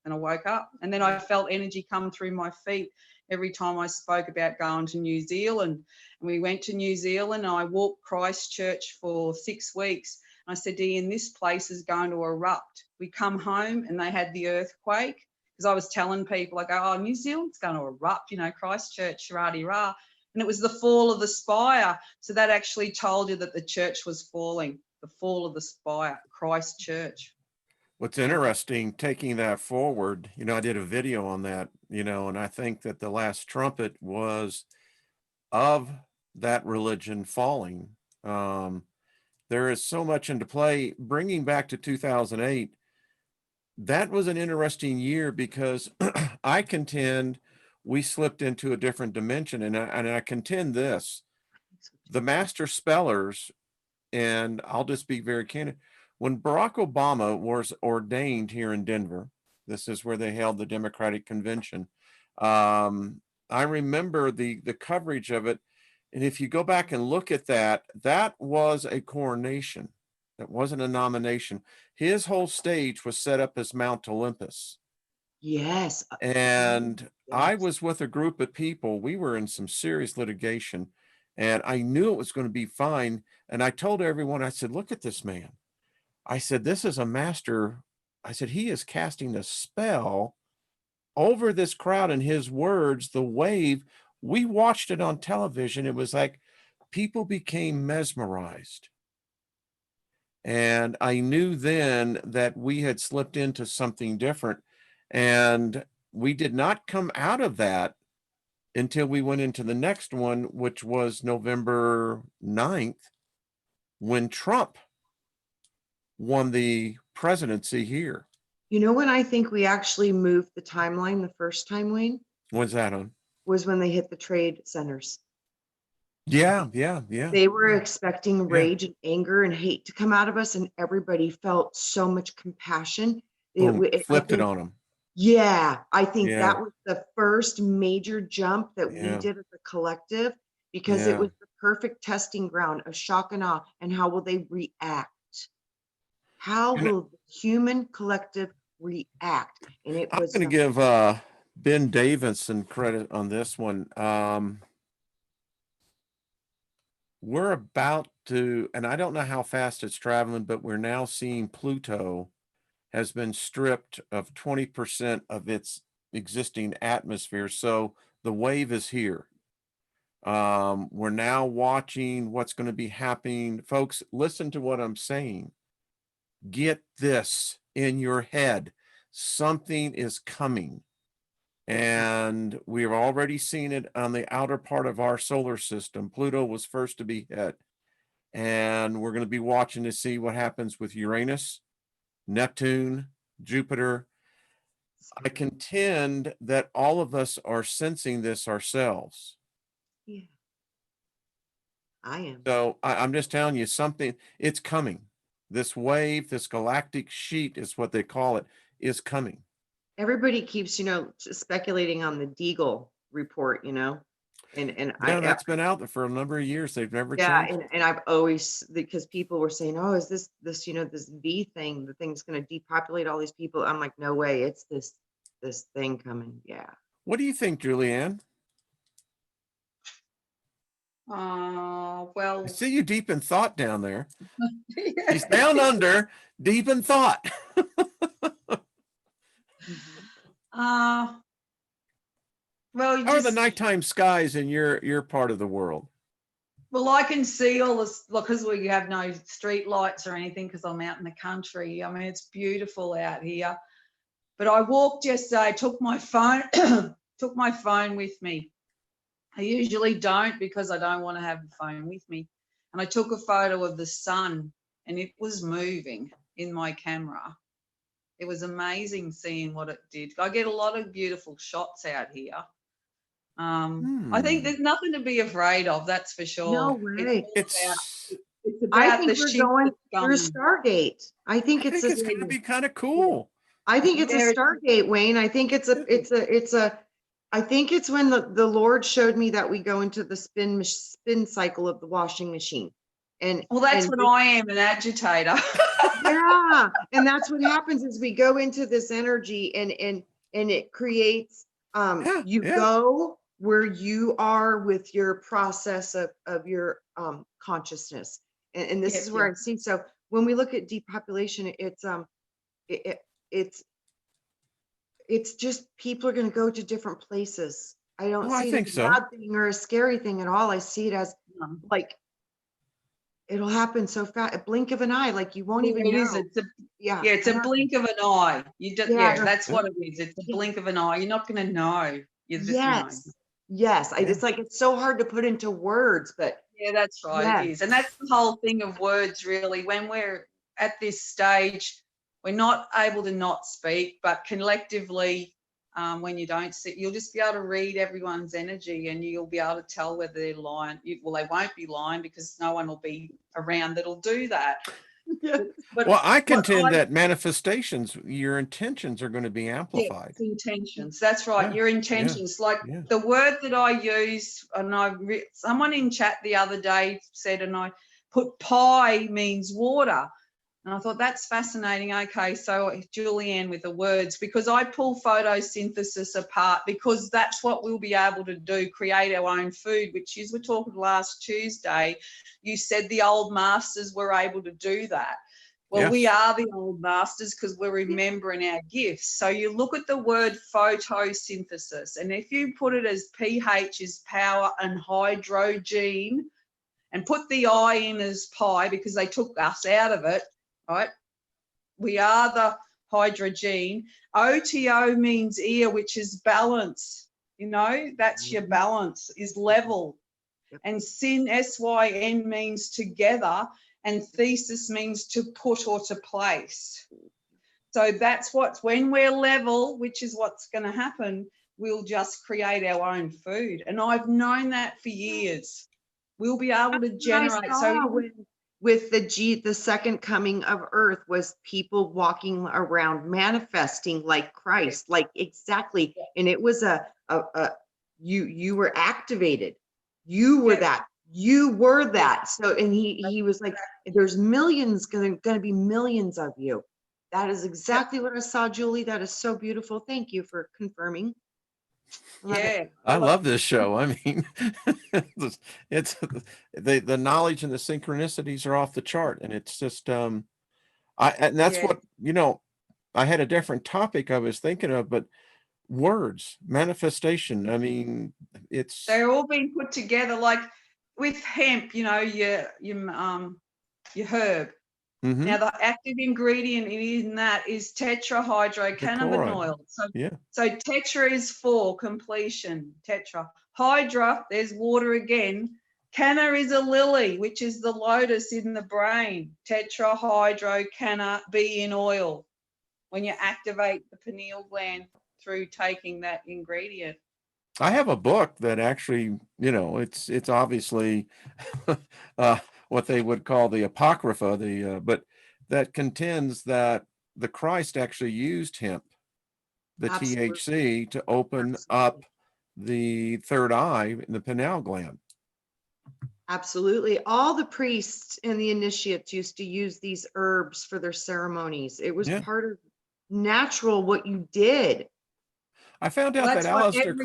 And I woke up, and then I felt energy come through my feet every time I spoke about going to New Zealand. And we went to New Zealand, and I walked Christchurch for 6 weeks. And I said, Ian, this place is going to erupt. We come home and they had the earthquake, because I was telling people, I go, oh, New Zealand's going to erupt, you know, Christchurch, rah-de-rah. And it was the fall of the spire. So that actually told you that the church was falling, the fall of the spire, Christchurch. What's interesting, taking that forward, you know, I did a video on that, you know, and I think that the last trumpet was of that religion falling. There is so much into play. Bringing back to 2008, that was an interesting year because I contend we slipped into a different dimension, and I contend this: the master spellers, and I'll just be very candid. When Barack Obama was ordained here in Denver, this is where they held the Democratic Convention. I remember the coverage of it. And if you go back and look at that, that was a coronation. That wasn't a nomination. His whole stage was set up as Mount Olympus. Yes. And I Yes. was with a group of people. We were in some serious litigation, and I knew it was going to be fine. And I told everyone, I said, look at this man. I said, this is a master. I said, he is casting a spell over this crowd, and his words, the wave, we watched it on television. It was like people became mesmerized. And I knew then that we had slipped into something different. And we did not come out of that until we went into the next one, which was November 9th, when Trump won the presidency here. You know when I think we actually moved the timeline the first time, Wayne, When's that on? was when they hit the trade centers. Yeah. They were expecting Yeah. rage and anger and hate to come out of us, and everybody felt so much compassion. Boom, I flipped it think, on them. yeah, I think Yeah. that was the first major jump that we Yeah. did as a collective, because it Yeah. was the perfect testing ground of shock and awe. And how will they react? How And will the human collective react? And it I'm was going to give Ben Davidson credit on this one. We're about to, and I don't know how fast it's traveling, but we're now seeing Pluto has been stripped of 20% of its existing atmosphere. So the wave is here. We're now watching what's going to be happening. Folks, listen to what I'm saying. Get this in your head. Something is coming. And we've already seen it on the outer part of our solar system. Pluto was first to be hit. And we're going to be watching to see what happens with Uranus, Neptune, Jupiter. I contend that all of us are sensing this ourselves. yeah, I am. So I'm just telling you something, it's coming. This wave, this galactic sheet is what they call it, is coming. Everybody keeps, speculating on the Deagle report, and Yeah, that's been out there for a number of years. They've never yeah, changed. and I've always, because people were saying, oh, is this this V thing, the thing's going to depopulate all these people. I'm like, no way, it's this thing coming. Yeah. What do you think, Julianne? I Well, see you deep in thought down there. He's down under, deep in thought. well, How are the nighttime skies in your part of the world? well, I can see all this because we have no street lights or anything because I'm out in the country. I mean, it's beautiful out here. But I walked yesterday, took my phone, took my phone with me. I usually don't because I don't want to have the phone with me. And I took a photo of the sun and it was moving in my camera. It was amazing seeing what it did. I get a lot of beautiful shots out here. I think there's nothing to be afraid of, that's for sure. No way. It's I about think the we're shift going that's through coming. Stargate. I think it's going to be kind of cool. I think it's a Stargate, Wayne. I think it's I think it's when the Lord showed me that we go into the spin cycle of the washing machine. And Well, that's and when I am an agitator. yeah, and that's what happens is we go into this energy and it creates you go where you are with your process of your consciousness. And this is where I see. So when we look at depopulation, it's just people are going to go to different places. I don't see it as a bad thing or a scary thing at all. I see it as like it'll happen so fast, a blink of an eye, like you won't even know. It's a blink of an eye. That's what it is. It's a blink of an eye. You're not going to know. Yes. It's like it's so hard to put into words, but yeah, that's right. It is, and that's the whole thing of words. Really, when we're at this stage, we're not able to not speak, but collectively, when you don't see, you'll just be able to read everyone's energy, and you'll be able to tell whether they're lying. Well, they won't be lying because no one will be around that'll do that. But well, I contend that manifestations, your intentions are going to be amplified. Intentions, that's right. Your intentions, like the word that I use, and someone in chat the other day said, and I put pi means water. And I thought that's fascinating. Okay, so Julianne with the words, because I pull photosynthesis apart because that's what we'll be able to do, create our own food, which is, we're talking last Tuesday, you said the old masters were able to do that. Well, we are the old masters because we're remembering our gifts. So you look at the word photosynthesis, and if you put it as pH is power and hydrogen, and put the I in as pi because they took us out of it, right? We are the hydrogen. OTO means ear, which is balance. That's your balance, is level. And syn, SYN means together, and thesis means to put or to place. So that's when we're level, which is what's going to happen, we'll just create our own food. And I've known that for years. We'll be able to generate. I saw with the second coming of Earth was people walking around manifesting like Christ, like exactly. And it was you were activated. You were that. You were that. So, and he was like, there's millions, gonna be millions of you. That is exactly what I saw, Julie. That is so beautiful. Thank you for confirming. Yeah. I love this show. I mean, it's the knowledge and the synchronicities are off the chart, and it's just and that's what, you know, I had a different topic I was thinking of, but words, manifestation. I mean, they're all being put together, like with hemp, you know, your herb. Mm-hmm. Now, the active ingredient in that is tetrahydrocannabinol. So tetra is for completion. Tetra. Hydra, there's water again. Canna is a lily, which is the lotus in the brain. Tetrahydrocannabinol. When you activate the pineal gland through taking that ingredient. I have a book that actually, you know, it's obviously what they would call the Apocrypha, but that contends that the Christ actually used hemp, the THC, to open up the third eye in the pineal gland. Absolutely. All the priests and the initiates used to use these herbs for their ceremonies. It was part of natural what you did. I found out that Alistair.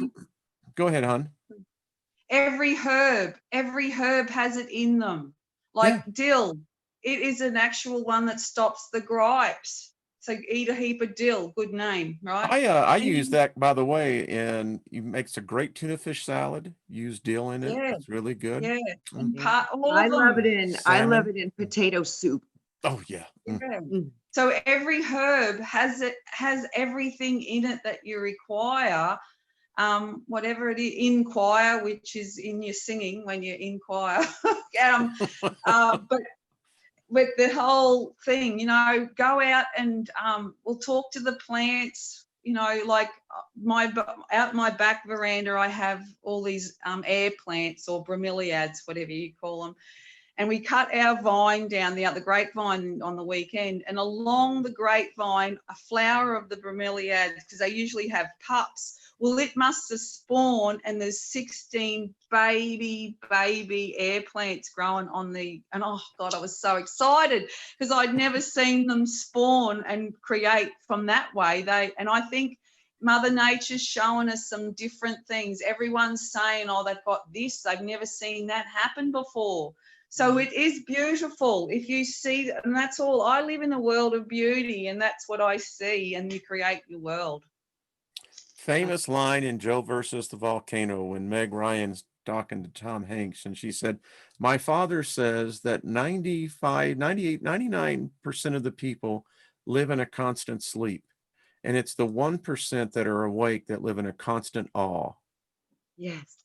Go ahead, hon. Every herb has it in them. Like dill, it is an actual one that stops the gripes. So eat a heap of dill, good name, right? I use that, by the way, and it makes a great tuna fish salad. Use dill in it. Yeah. It's really good. Yeah. I love it in potato soup. Oh yeah. So every herb has everything in it that you require. Whatever it is, inquire, which is in your singing when you inquire. But with the whole thing, you know, go out and we'll talk to the plants. You know, like out my back veranda, I have all these air plants or bromeliads, whatever you call them. And we cut our vine down, the grapevine on the weekend, and along the grapevine, a flower of the bromeliads, because they usually have pups. Well, it must have spawned, and there's 16 baby air plants growing on and oh God, I was so excited because I'd never seen them spawn and create from that way. And I think Mother Nature's showing us some different things. Everyone's saying, oh, they've got this, they've never seen that happen before. So it is beautiful if you see, and that's all. I live in a world of beauty, and that's what I see, and you create your world. Famous line in Joe versus the Volcano when Meg Ryan's talking to Tom Hanks, and she said, my father says that 95, 98, 99% of the people live in a constant sleep, and it's the 1% that are awake that live in a constant awe. Yes.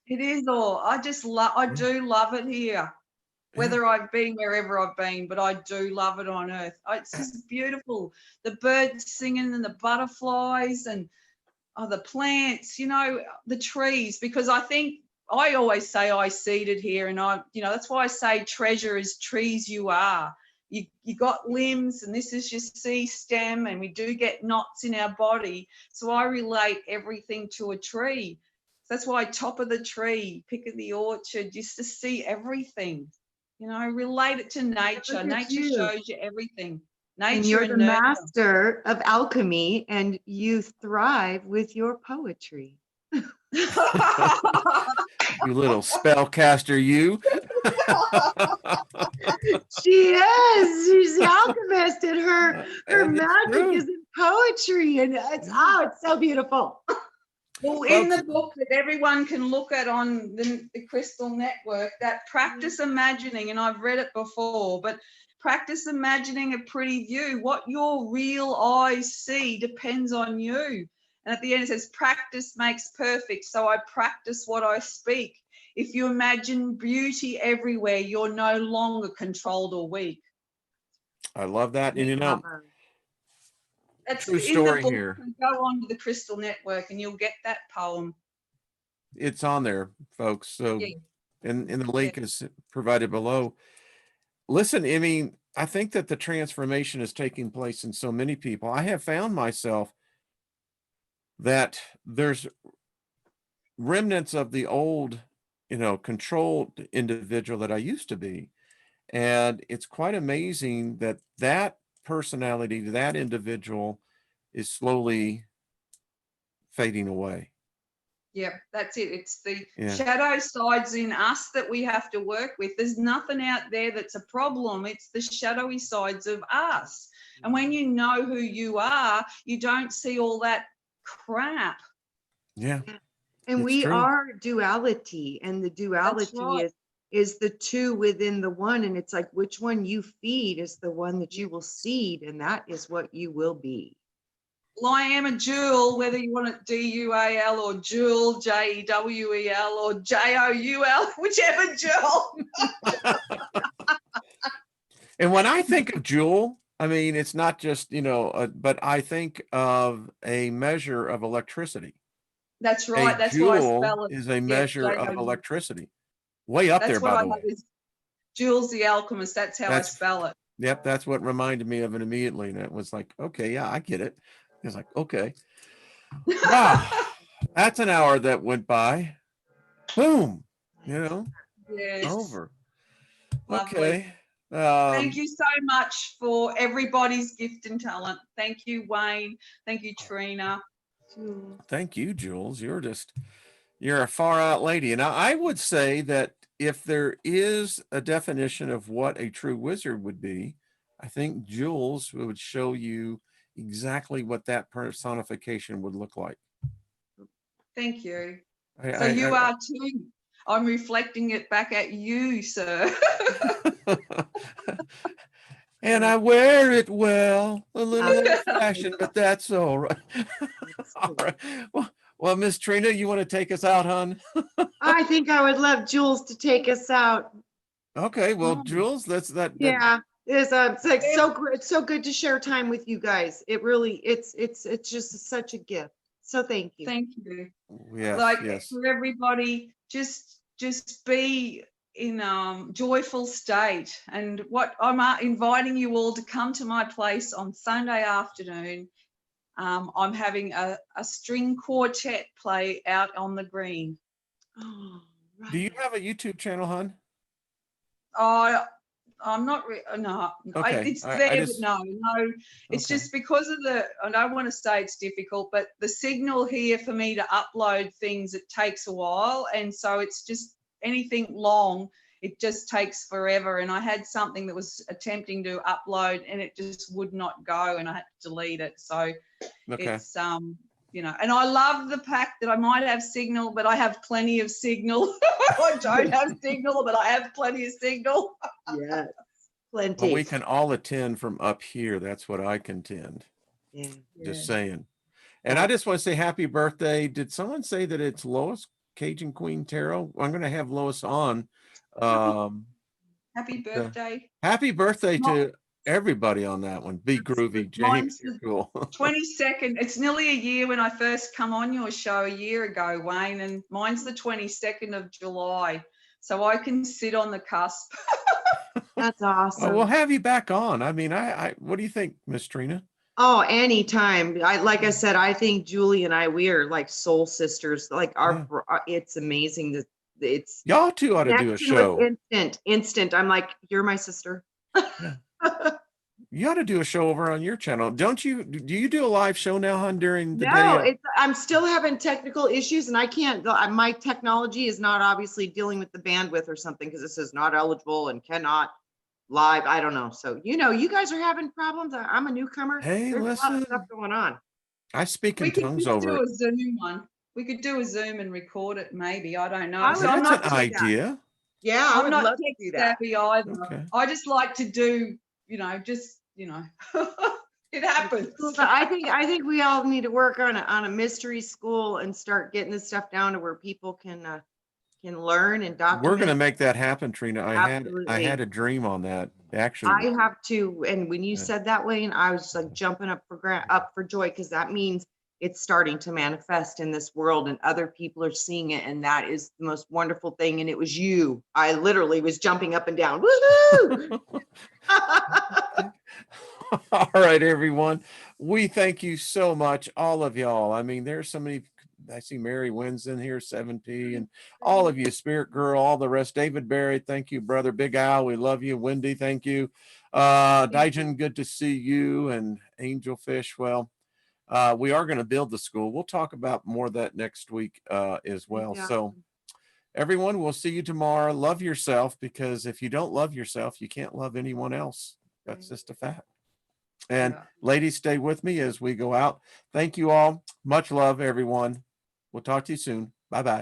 It is all. I do love it here, whether I've been wherever I've been, but I do love it on Earth. It's just beautiful. The birds singing and the butterflies and the plants, you know, the trees, because I think I always say I seeded here, and that's why I say treasure is trees you are. You got limbs, and this is your seed stem, and we do get knots in our body. So I relate everything to a tree. That's why top of the tree, pick of the orchard, just to see everything, you know, relate it to nature. Nature shows you everything. Nature and you're the master of alchemy, and you thrive with your poetry. You little spellcaster, you. She is. She's the alchemist, and her magic is in poetry, and it's so beautiful. Well, in the book that everyone can look at on the Crystal Network, that practice imagining, and I've read it before, but practice imagining a pretty view. What your real eyes see depends on you. And at the end it says, practice makes perfect. So I practice what I speak. If you imagine beauty everywhere, you're no longer controlled or weak. I love that. And you know, That's True in the story book. here. Go on to the Crystal Network and you'll get that poem. It's on there, folks. So, Yeah. and the link is provided below. Listen, I mean, I think that the transformation is taking place in so many people. I have found myself that there's remnants of the old, controlled individual that I used to be. And it's quite amazing that that personality, that individual is slowly fading away. Yeah, that's it. It's the Yeah. shadow sides in us that we have to work with. There's nothing out there that's a problem. It's the shadowy sides of us. And when you know who you are, you don't see all that crap. Yeah. And It's we true. are duality, and the duality right. is the two within the one. And it's like, which one you feed is the one that you will seed, and that is what you will be. Well, I am a Jewel, whether you want it D-U-A-L or Jewel, J-E-W-E-L or J-O-U-L, whichever Jewel. And when I think of Joule, I mean, it's not just, but I think of a measure of electricity. That's right. A That's why I joule spell it. is a measure of J-O-U-L. electricity. Way up That's there, what by I the have way. is Jules the Alchemist. That's how I spell it. Yep, that's what reminded me of it immediately. And it was like, okay, yeah, I get it. It's like, okay. Wow, that's an hour that went by. Boom, Yes. over. Lovely. Okay. Thank you so much for everybody's gift and talent. Thank you, Wayne. Thank you, Trina. Thank you, Jules. You're a far out lady. And I would say that if there is a definition of what a true wizard would be, I think Jules would show you exactly what that personification would look like. Thank you. So you are too. I'm reflecting it back at you, sir. And I wear it well, a little old-fashioned, but that's all right. All right. Well, Miss Trina, you want to take us out, hon? I think I would love Jules to take us out. Okay, well, Jules, Yeah, it's like so great. It's so good to share time with you guys. It really, it's just such a gift. So thank you. Thank you. Yes, yes. For everybody, just be in joyful state. And what I'm inviting you all to come to my place on Sunday afternoon. I'm having a string quartet play out on the green. Oh, right. Do you have a YouTube channel, hon? I'm not, no, Okay. It's there, but no, it's Okay. just because of I don't want to say it's difficult, but the signal here for me to upload things, it takes a while. And so it's just anything long, it just takes forever. And I had something that was attempting to upload and it just would not go and I had to delete it. So it's, and I love the fact that I might have signal, but I have plenty of signal. I don't have signal, but I have plenty of signal. Yes, plenty. Well, we can all attend from up here. That's what I contend. Yeah. Just saying. And I just want to say happy birthday. Did someone say that it's Lois, Cajun Queen Tarot? I'm going to have Lois on. Happy birthday. Happy birthday to everybody on that one. Be groovy, James. You're cool. 22nd. It's nearly a year when I first come on your show a year ago, Wayne, and mine's the 22nd of July. So I can sit on the cusp. That's awesome. We'll have you back on. I mean, what do you think, Miss Trina? Oh, anytime. Like I said, I think Julie and we are like soul sisters. Like it's amazing that it's y'all two ought to do a show. Instant. I'm like, you're my sister. Yeah. You ought to do a show over on your channel. Don't you? Do you do a live show now, hon, during the day? No, I'm still having technical issues and I can't, my technology is not obviously dealing with the bandwidth or something because it says not eligible and cannot live. I don't know. So, you guys are having problems. I'm a newcomer. Hey, There's listen. a lot of stuff going on. I speak in tongues over it. We could do a Zoom one. We could do a Zoom and record it maybe. I don't know. So that's an idea. Yeah, I'm not tech savvy either. Okay. I just like to do, it happens. I think we all need to work on a mystery school and start getting this stuff down to where people can can learn and document. We're going to make that happen, Trina. I Absolutely. had a dream on that. Actually, I have to, and when you said that way, and I was just like jumping up for joy, because that means it's starting to manifest in this world and other people are seeing it, and that is the most wonderful thing. And it was you. I literally was jumping up and down. Woohoo! all right, everyone. We thank you so much, all of y'all. I mean, there's so many. I see Mary Wynn's in here, 7P, and all of you, Spirit Girl, all the rest. David Barry, thank you, brother. Big Al, we love you. Wendy, thank you. Dijin, good to see you. And Angelfish, well, we are going to build the school. We'll talk about more of that next week as well. Yeah. So everyone, we'll see you tomorrow. Love yourself, because if you don't love yourself, you can't love anyone else. That's just a fact. And ladies, stay with me as we go out. Thank you all. Much love, everyone. We'll talk to you soon. Bye-bye.